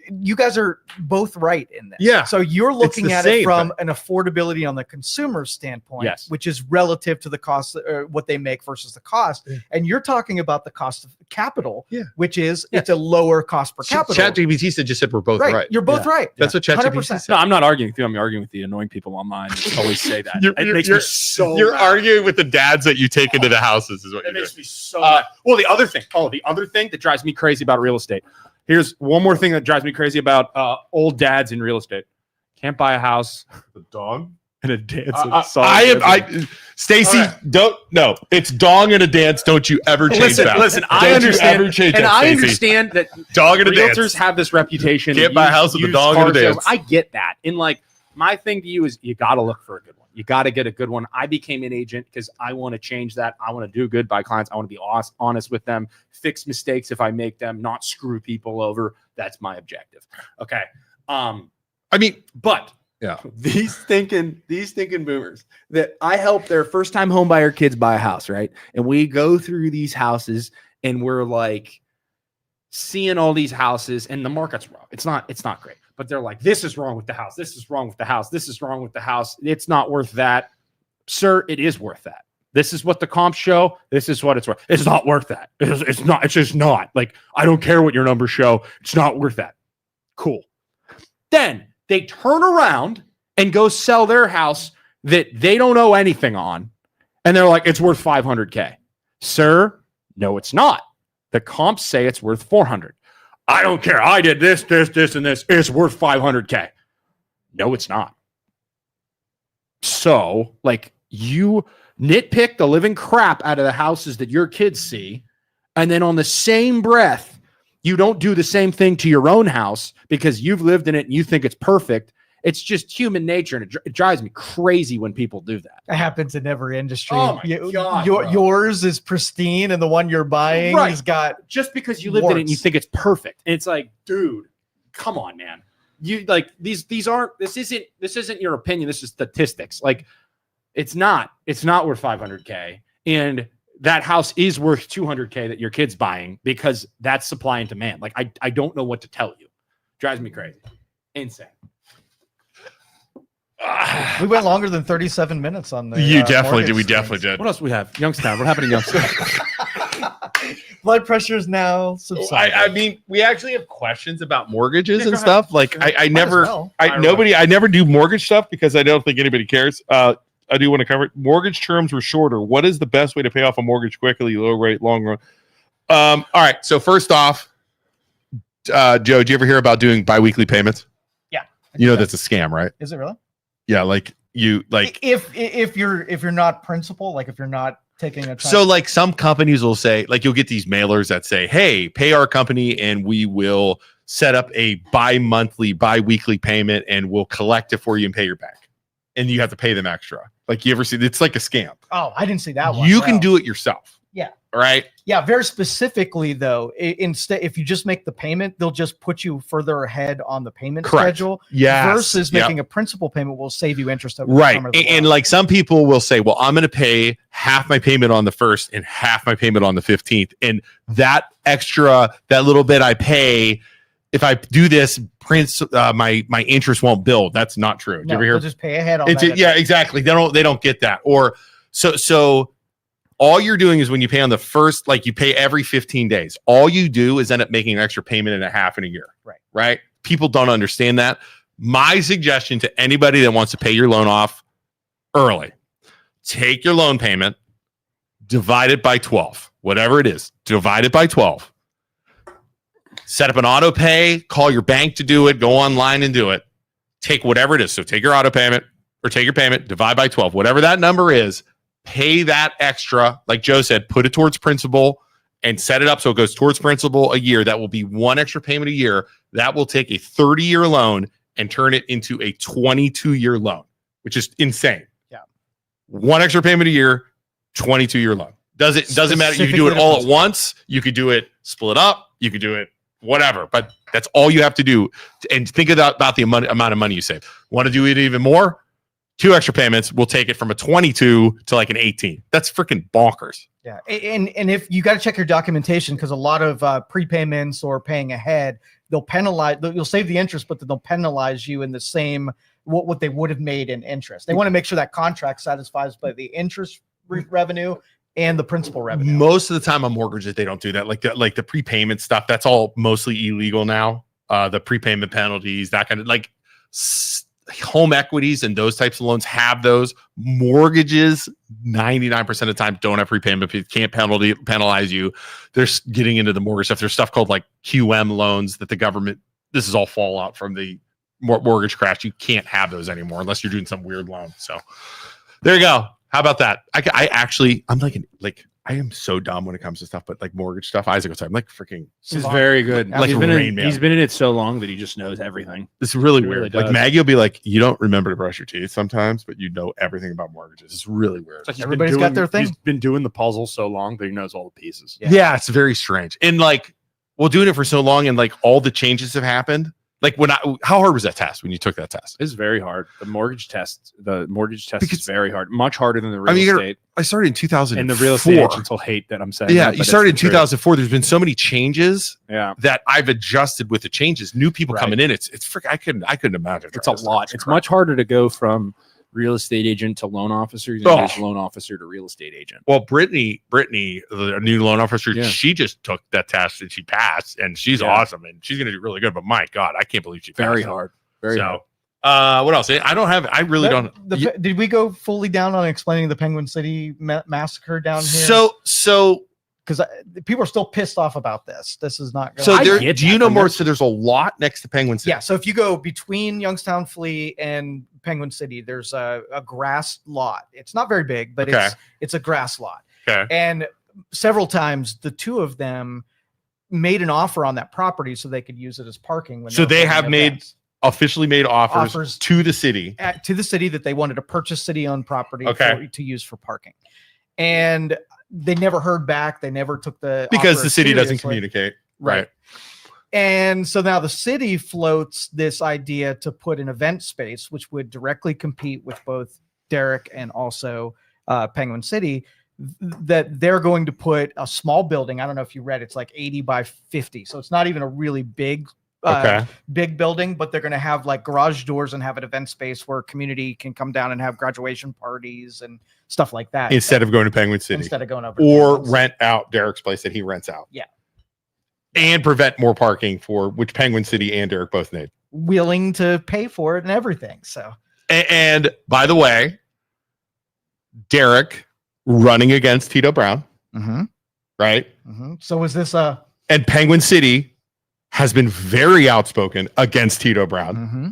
You guys are both right in this. Yeah. So you're looking at it from an affordability on the consumer standpoint, which is relative to the cost or what they make versus the cost. Yeah. And you're talking about the cost of capital, which is it's a lower cost per capita. ChatGPT just said we're both right. You're both right. That's what ChatGPT said. No, I'm not arguing with you. I'm arguing with the annoying people online who always say that. It makes me so You're mad. arguing with the dads that you take into the houses is what you're doing. It makes me so mad. Well, the other thing that drives me crazy about real estate. Here's one more thing that drives me crazy about old dads in real estate. Can't buy a house. The dog and a dance. Stacy, don't. No, it's dong and a dance. Don't you ever change that. Listen, I understand. I understand that dog and a realtors dance have this reputation. Can't buy a house with a dog and a dance. I get that. And like, my thing to you is you got to look for a good one. You got to get a good one. I became an agent because I want to change that. I want to do good by clients. I want to be honest with them, fix mistakes if I make them, not screw people over. That's my objective. Okay. But these thinking boomers that I help their first time home buyer kids buy a house, right? And we go through these houses and we're like seeing all these houses and the market's wrong. It's not great. But they're like, this is wrong with the house. This is wrong with the house. This is wrong with the house. It's not worth that. Sir, it is worth that. This is what the comps show. This is what it's worth. It's not worth that. It's not. It's just not. Like, I don't care what your numbers show. It's not worth that. Cool. Then they turn around and go sell their house that they don't owe anything on. And they're like, it's worth $500K. Sir, no, it's not. The comps say it's worth $400. I don't care. I did this, and this. It's worth $500K. No, it's not. So, like, you nitpick the living crap out of the houses that your kids see, and then on the same breath, you don't do the same thing to your own house because you've lived in it and you think it's perfect. It's just human nature, and it drives me crazy when people do that. It happens in every industry. Oh my God, yours is pristine, and the one you're buying has got just because you lived in it and you think it's perfect. And it's like, dude, come on, man. You like this isn't your opinion. This is statistics. Like, it's not worth $500K, and that house is worth $200K that your kid's buying because that's supply and demand. Like, I don't know what to tell you. Drives me crazy. Insane. We went longer than 37 minutes on the. You definitely did. We definitely did. What else do we have? Youngstown. What happened in Youngstown? Blood pressure is now subsiding. I mean, we actually have questions about mortgages and stuff. Like, I never do mortgage stuff because I don't think anybody cares. I do want to cover it. Mortgage terms were shorter. What is the best way to pay off a mortgage quickly, low rate, long run? All right. So first off, Joe, do you ever hear about doing biweekly payments? Yeah. You know that's a scam, right? Is it really? Yeah, like you like if you're not principal, like if you're not taking a so like some companies will say, like, you'll get these mailers that say, hey, pay our company and we will set up a bi-weekly payment, and we'll collect it for you and pay your bank. And you have to pay them extra. Like, you ever see, it's like a scam. Oh, I didn't see that one. You can do it yourself. Yeah. Right. Yeah. Very specifically, though, instead, if you just make the payment, they'll just put you further ahead on the payment schedule. Yes. Versus making a principal payment will save you interest over right. the summer. And like, some people will say, well, I'm going to pay half my payment on the 1st and half my payment on the 15th. And that extra, that little bit I pay, if I do this, my interest won't build. That's not true. No, you ever hear? They'll just pay ahead on that. Yeah, exactly. They don't get that. Or so all you're doing is when you pay on the 1st, like, you pay every 15 days. All you do is end up making an extra payment and a half in a year. Right. People don't understand that. My suggestion to anybody that wants to pay your loan off early, take your loan payment, divide it by 12, whatever it is, divide it by 12. Set up an auto pay, call your bank to do it, go online and do it. Take whatever it is. So take your auto payment or take your payment, divide by 12, whatever that number is, pay that extra. Like Joe said, put it towards principal and set it up so it goes towards principal a year. That will be one extra payment a year. That will take a 30-year loan and turn it into a 22-year loan, which is insane. Yeah. One extra payment a year, 22-year loan. Doesn't matter. You can do it all at once. You could do it split up. You could do it whatever, but that's all you have to do. And think about the amount of money you save. Want to do it even more? 2 extra payments will take it from a 22 to like an 18. That's freaking bonkers. Yeah. And if you got to check your documentation, because a lot of prepayments or paying ahead, they'll penalize, you'll save the interest, but they'll penalize you in the same, what they would have made in interest. They want to make sure that contract satisfies by the interest revenue and the principal revenue. Most of the time on mortgages, they don't do that. Like the prepayment stuff, that's all mostly illegal now. The prepayment penalties, that kind of, like, home equities and those types of loans have those. Mortgages 99% of the time don't have prepayment. It can't penalize you. They're getting into the mortgage stuff. There's stuff called like QM loans that the government, this is all fallout from the mortgage crash. You can't have those anymore unless you're doing some weird loan. So there you go. How about that? I am so dumb when it comes to stuff, but like mortgage stuff, Isaac was I'm like freaking. This is very good. Like he's been in it so long that he just knows everything. It's really Really weird. does. Like Maggie will be like, you don't remember to brush your teeth sometimes, but you know everything about mortgages. It's really weird. It's like Everybody's got their thing. He's been doing the puzzle so long that he knows all the pieces. Yeah, it's very strange. And like, well, doing it for so long and like all the changes have happened. Like how hard was that test when you took that test? It's very hard. The mortgage test is very hard. Much harder than the real estate. I started in 2004. And the real estate agents will hate that I'm saying. Yeah, that, you started in 2004. There's been so many changes. Yeah, that I've adjusted with the changes. New people coming in. It's I couldn't imagine. It's a lot. It's much harder to go from real estate agent to loan officer than it is loan officer to real estate agent. Well, Brittany, the new loan officer, Yeah. she just took that test and she passed, and she's awesome, and she's going to do really good. But my God, I can't believe she passed. Very hard. Very hard. What else? I really don't. Did we go fully down on explaining the Penguin City massacre down here? So because people are still pissed off about this. This is not going. So do you know more? So there's a lot next to Penguin City. Yeah. So if you go between Youngstown Flea and Penguin City, there's a grass lot. It's not very big, but it's a grass lot. Okay. And several times the two of them made an offer on that property so they could use it as parking. So they have officially made offers to the city that they wanted to purchase city-owned property to use for parking, and they never heard back. They never took because the city doesn't communicate, right? And so now the city floats this idea to put an event space, which would directly compete with both Derrick and also Penguin City. That they're going to put a small building. I don't know if you read, it's like 80 by 50, so it's not even a really big building, but they're going to have like garage doors and have an event space where community can come down and have graduation parties and stuff like that. Instead of going to Penguin City. Instead of going over. Or rent out Derrick's place that he rents out. Yeah. And prevent more parking for which Penguin City and Derrick both need. Willing to pay for it and everything. So. And by the way, Derrick running against Tito Brown. Mm-hmm. Right? Mm-hmm. So is this and Penguin City has been very outspoken against Tito Brown. Mm-hmm.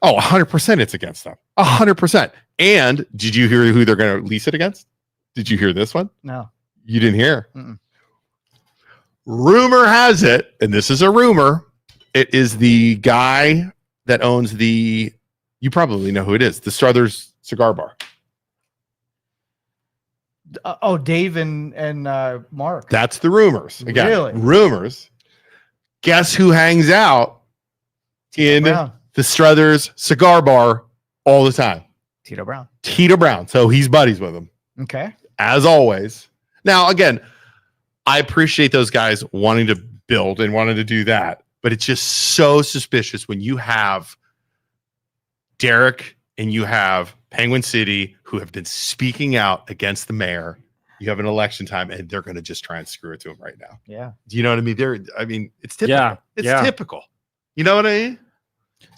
Oh, 100% it's against them. 100%. And did you hear who they're going to lease it against? Did you hear this one? No. You didn't hear? Mm-mm. Rumor has it, and this is a rumor, It is the guy that owns you probably know who it is, the Struthers Cigar Bar. Dave and Mark. That's the rumors. Again, Really? Rumors. Guess who hangs out in the Struthers Cigar Bar all the time? Tito Brown. Tito Brown. So he's buddies with him. Okay. As always. Now, again, I appreciate those guys wanting to build and wanting to do that, but it's just so suspicious when you have Derek and you have Penguin City who have been speaking out against the mayor. You have an election time and they're going to just try and screw it to him right now. Yeah. Do you know what I mean? It's typical. Yeah. It's typical. You know what I mean?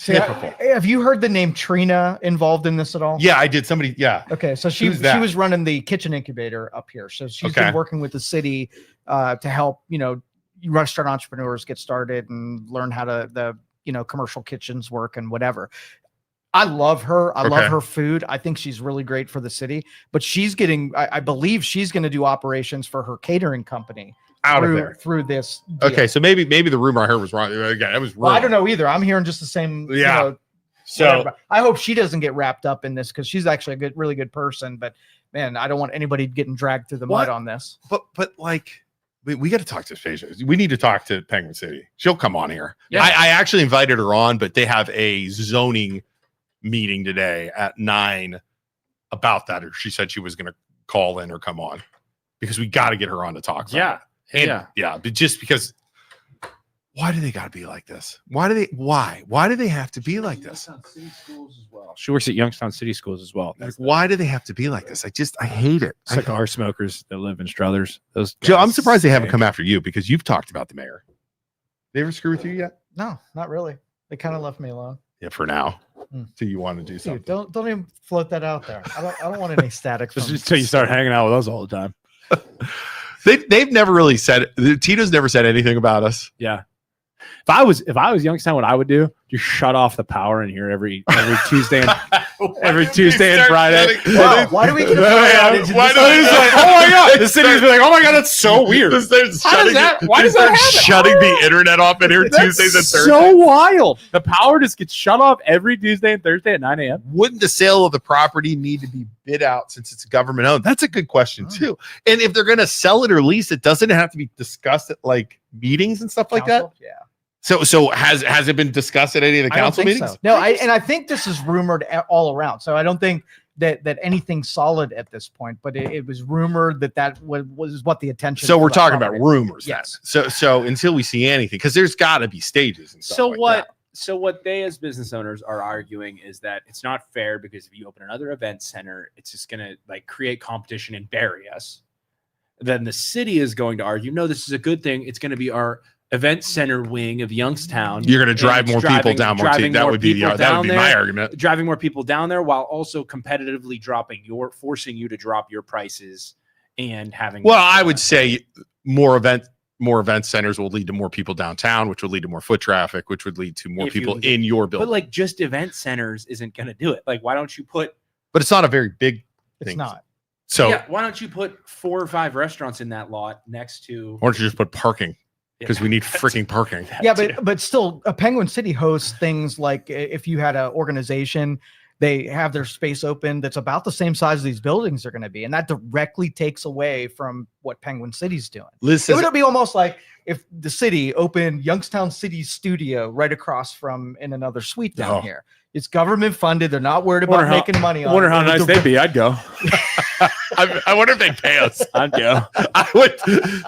Typical. Have you heard the name Trina involved in this at all? Yeah, I did. Somebody, yeah. Okay, so she was running the kitchen incubator up here. So she's been working with the city to help, restaurant entrepreneurs get started and learn how to commercial kitchens work and whatever. I love her. I love her food. I think she's really great for the city, but she's getting, I believe she's going to do operations for her catering company out of there through this deal. Okay, so maybe the rumor I heard was wrong. Again, it was wrong. Well, I don't know either. I'm hearing just the same. Yeah. So I hope she doesn't get wrapped up in this because she's actually a really good person. But man, I don't want anybody getting dragged through the mud on this. But like, we got to talk to Spacia. We need to talk to Penguin City. She'll come on here. Yeah. I actually invited her on, but they have a zoning meeting today at 9 about that. Or she said she was going to call in or come on because we got to get her on to talk. Yeah. But just because, why do they got to be like this? Why do they have to be like this? City schools as well. She works at Youngstown City Schools as well. Like, why do they have to be like this? I hate it. Cigar smokers that live in Struthers. Those Joe, I'm surprised they haven't come after you because you've talked about the mayor. They ever screw with you yet? No, not really. They kind of left me alone. Yeah, for now. So you want to do something? Dude, don't even float that out there. I don't want any static. Just until you start hanging out with us all the time. They've never really said. Tito's never said anything about us. Yeah. If I was Youngstown, what I would do, just shut off the power in here every Tuesday and Friday. Wow, why do we get why do we like, oh my god, the city's like, oh my god, that's so weird. Why does that happen? Shutting the internet off in here Tuesdays and Thursdays. So wild. The power just gets shut off every Tuesday and Thursday at 9 a.m. Wouldn't the sale of the property need to be bid out since it's government owned? That's a good question too. And if they're going to sell it or lease it, doesn't it have to be discussed at like meetings and stuff like that? Yeah. So has it been discussed at any of the council meetings? So. No, I think this is rumored all around. So I don't think that anything's solid at this point, but it was rumored that was what the attention. So we're talking about rumors. Yes. So until we see anything, because there's got to be stages and stuff. So what they as business owners are arguing is that it's not fair because if you open another event center, it's just going to like create competition and bury us. Then the city is going to argue, no, this is a good thing. It's going to be our event center wing of Youngstown. You're going to drive more people down more. That would be my argument. Driving more people down there while also competitively forcing you to drop your prices and having. Well, I would say more event centers will lead to more people downtown, which would lead to more foot traffic, which would lead to more people in your building. But like just event centers isn't going to do it. Like, why don't you put? But it's not a very big thing. It's not. So yeah, why don't you put 4 or 5 restaurants in that lot next to? Or don't you just put parking? Because we need freaking parking. Yeah, but still, Penguin City hosts things like if you had an organization, they have their space open that's about the same size as these buildings are going to be, and that directly takes away from what Penguin City's doing. It would be almost like if the city opened Youngstown City Studio right across from in another suite down here. It's government funded. They're not worried about making money on it. I wonder how nice they'd be. I'd go. I wonder if they pay us. I'd go. I would.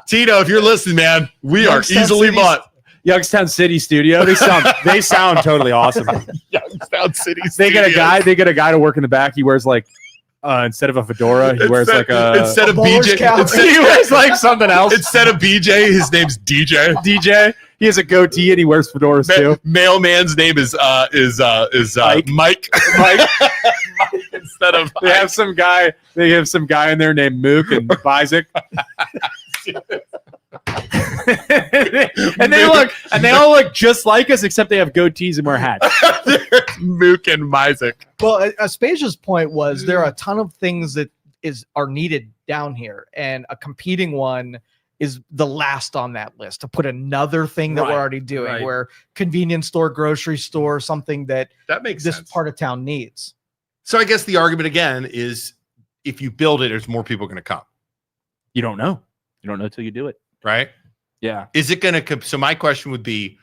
Tito, if you're listening, man, we are easily bought. Youngstown City Studio. They sound totally awesome. Youngstown City Studio. They get a guy to work in the back. He wears like instead of a fedora, he wears like instead of BJ. He wears like something else. Instead of BJ, his name's DJ. DJ. He has a goatee and he wears fedoras too. Mailman's name is Mike. Mike instead of they have some guy in there named Mook and Isaac. and they all look just like us except they have goatees and wear hats. Mook and Isaac. Well, Aspasia's point was there are a ton of things that are needed down here, and a competing one is the last on that list, to put another thing that we're already doing, where convenience store, grocery store, something that makes this sense. part of town needs. So I guess the argument again is, if you build it, there's more people going to come. You don't know. You don't know till you do it. Right? Yeah. Is it going to? So my question would be,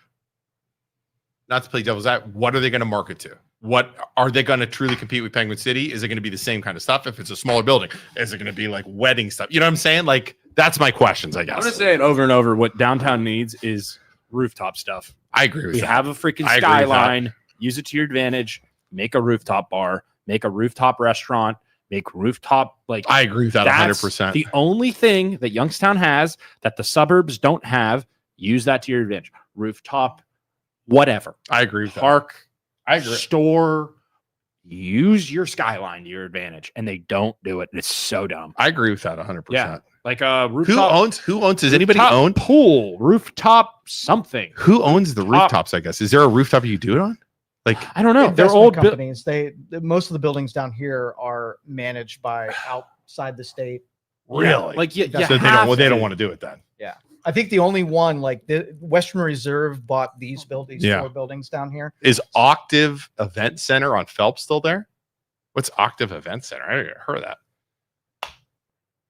not to play devil's advocate, what are they going to market to? What are they going to truly compete with Penguin City? Is it going to be the same kind of stuff? If it's a smaller building, is it going to be like wedding stuff? You know what I'm saying? Like, that's my questions, I guess. I'm going to say it over and over. What downtown needs is rooftop stuff. I agree with we that. Have a freaking skyline. Use it to your advantage. Make a rooftop bar. Make a rooftop restaurant. Make rooftop, like, I agree with that 100%. The only thing that Youngstown has that the suburbs don't have, use that to your advantage. Rooftop, whatever. I agree with Park. that. I agree. Store, use your skyline to your advantage, and they don't do it. It's so dumb. I agree with that 100%. Yeah, like a rooftop. Who owns? Does anybody own pool, rooftop, something? Who owns the rooftops? I guess, is there a rooftop you do it on? Like, I don't know. They're Investment old companies. Most of the buildings down here are managed by outside the state. Really? Like, yeah. So they don't want to do it then. Yeah. I think the only one, like the Western Reserve bought these buildings, 4 buildings down here. Is Octave Event Center on Phelps still there? What's Octave Event Center? I haven't heard of that.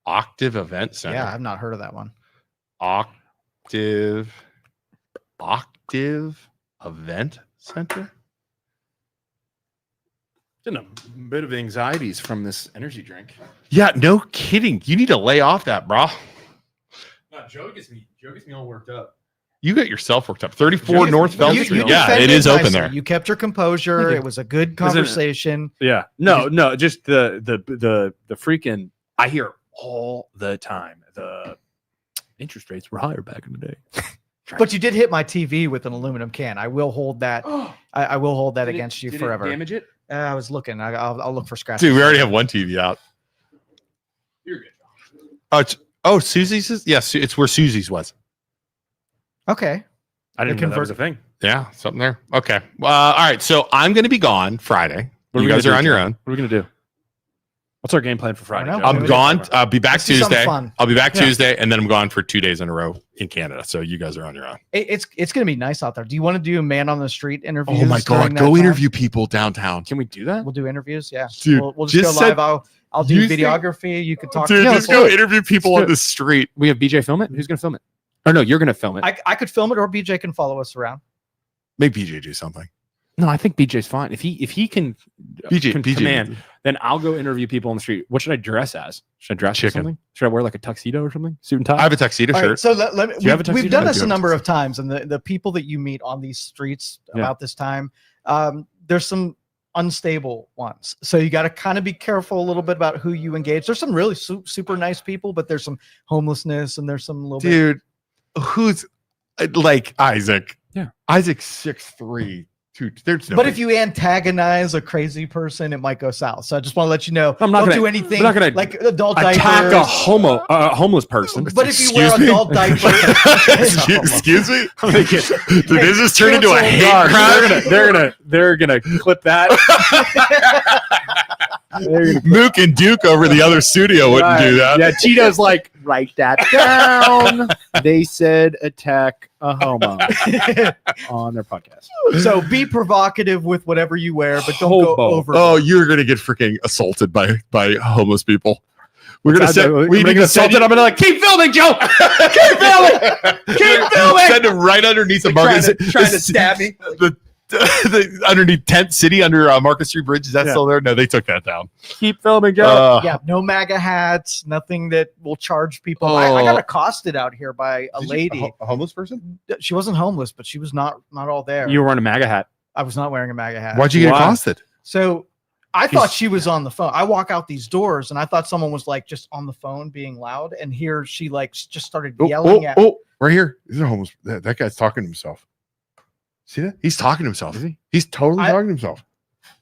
Octave Event Center. Yeah, I've not heard of that one. Octave Event Center? A bit of anxieties from this energy drink. Yeah, no kidding. You need to lay off that, bro. No, Joe gets me all worked up. You got yourself worked up. 34 North Phelps Street. Yeah, defended it is open nicely. there. You kept your composure. It was a good conversation. Yeah. No, just the freaking, I hear all the time the interest rates were higher back in the day. But you did hit my TV with an aluminum can. I will hold that. I will hold that against you forever. Damage it? I was looking. I'll look for scratches. Dude, we already have one TV out. You're good. Susie's? Yes, it's where Susie's was. Okay. I didn't know that was a thing. Yeah, something there. Okay. All right. So I'm going to be gone Friday. You guys are on your own. What are we going to do? What's our game plan for Friday? I'm gone. I'll be back Tuesday. I'll be back Tuesday, and then I'm gone for 2 days in a row in Canada. So you guys are on your own. It's going to be nice out there. Do you want to do man on the street interviews? Oh my God. Go interview people downtown. Can we do that? We'll do interviews. Yeah. Dude, we'll just go live. I'll do videography. You can talk. Dude, just go interview people on the street. We have BJ film it. Who's going to film it? Or no, you're going to film it. I could film it, or BJ can follow us around. Make BJ do something. No, I think BJ's fine. If he can BJ command, then I'll go interview people on the street. What should I dress as? Should I dress as something? Should I wear like a tuxedo or something? Suit and tie? I have a tuxedo shirt. Right, so we've done this a number of of times, and the people that you meet on these streets about this time, there's some unstable ones. So you got to kind of be careful a little bit about who you engage. There's some really super nice people, but there's some homelessness, and there's some little dude who's like Isaac. Yeah, Isaac's 6'3". There's no but if you antagonize a crazy person, it might go south. So I just want to let you know, I'm not don't gonna do anything. I'm not gonna like adult attack diapers. a homeless person. But if you wear adult diapers, excuse me, did this just turn into a hate crime? They're gonna clip that. Mook and Duke over the other studio wouldn't do that. Yeah, Tito's like, write that down. They said attack a homo on their podcast. So be provocative with whatever you wear, but don't go over. Oh, you're gonna get freaking assaulted by homeless people. We're gonna send. We need to assaulted. I'm gonna like keep filming, Joe. Keep filming. Keep filming. Send him right underneath the market. Trying to stab me. Underneath Tent City under Market Street Bridge. Is that still there? No, they took that down. Keep filming, Joe. Yeah, no MAGA hats, nothing that will charge people. I got accosted out here by a lady. A homeless person? She wasn't homeless, but she was not all there. You were wearing a MAGA hat. I was not wearing a MAGA hat. Why'd you get accosted? So I thought she was on the phone. I walk out these doors and I thought someone was like just on the phone being loud. And here she like just started yelling at me. Oh, right here. These are homeless. That guy's talking to himself. See that? He's talking to himself. Is he? He's totally talking to himself.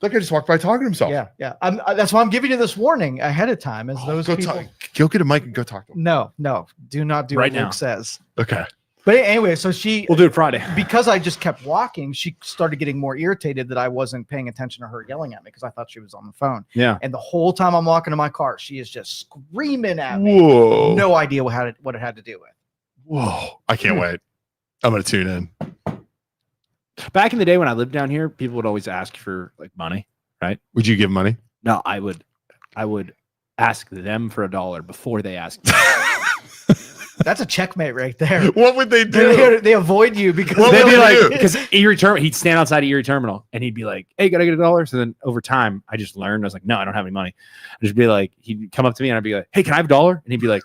That guy just walked by talking to himself. Yeah. That's why I'm giving you this warning ahead of time. As those people. Go get a mic and go talk to him. No. Do not do right what now. Luke says. Okay. But anyway, so we'll do it Friday. Because I just kept walking, she started getting more irritated that I wasn't paying attention to her yelling at me because I thought she was on the phone. Yeah. And the whole time I'm walking to my car, she is just screaming at me. Whoa. No idea what it had to do with. Whoa! I can't wait. I'm gonna tune in. Back in the day when I lived down here, people would always ask for like money, right? Would you give money? No, I would ask them for $1 before they asked me. That's a checkmate right there. What would they do? They avoid you because What they'd would be they like, do? because Erie Terminal, he'd stand outside of Erie Terminal and he'd be like, "Hey, gotta get $1." So then over time, I just learned. I was like, "No, I don't have any money." I'd just be like, he'd come up to me and I'd be like, "Hey, can I have $1?" And he'd be like,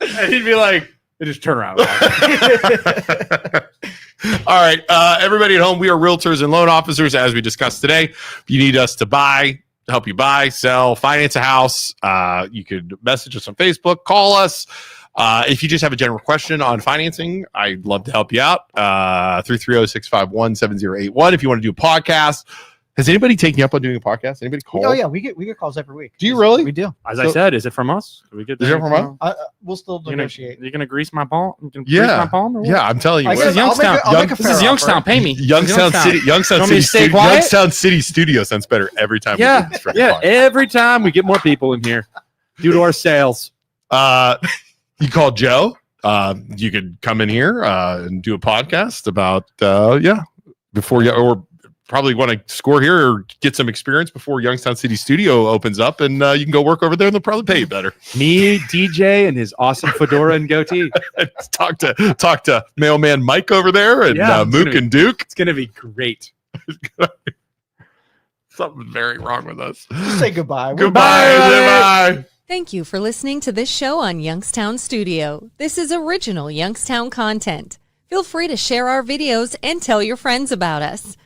and he'd be like, and just turn around. All right, everybody at home, we are realtors and loan officers, as we discussed today. If you need us to help you buy, sell, finance a house, you could message us on Facebook, call us. If you just have a general question on financing, I'd love to help you out. 330-651-7081. If you want to do a podcast. Has anybody taken you up on doing a podcast? Anybody call? Oh yeah, we get calls every week. Do you really? We do. As I said, is it from us? Are we good? Is it from us? We'll still negotiate. You're gonna grease my palm? Yeah. My palm or what? Yeah, I'm telling you. I what. guess Youngstown. I'll make a This is fair Youngstown. offer. Pay me. Youngstown City. Youngstown Want me City. to stay Studio, quiet? Youngstown City Studio sounds better every time. Yeah, we do this freaking yeah. podcast. Every time we get more people in here due to our sales. You call Joe. You could come in here and do a podcast about before you, or probably want to score here or get some experience before Youngstown City Studio opens up, and you can go work over there and they'll probably pay you better. Me, DJ, and his awesome fedora and goatee. talk to mailman Mike over there and Mook and Duke. It's gonna be great. Something's very wrong with us. Say goodbye. Goodbye. Thank you for listening to this show on Youngstown Studio. This is original Youngstown content. Feel free to share our videos and tell your friends about us.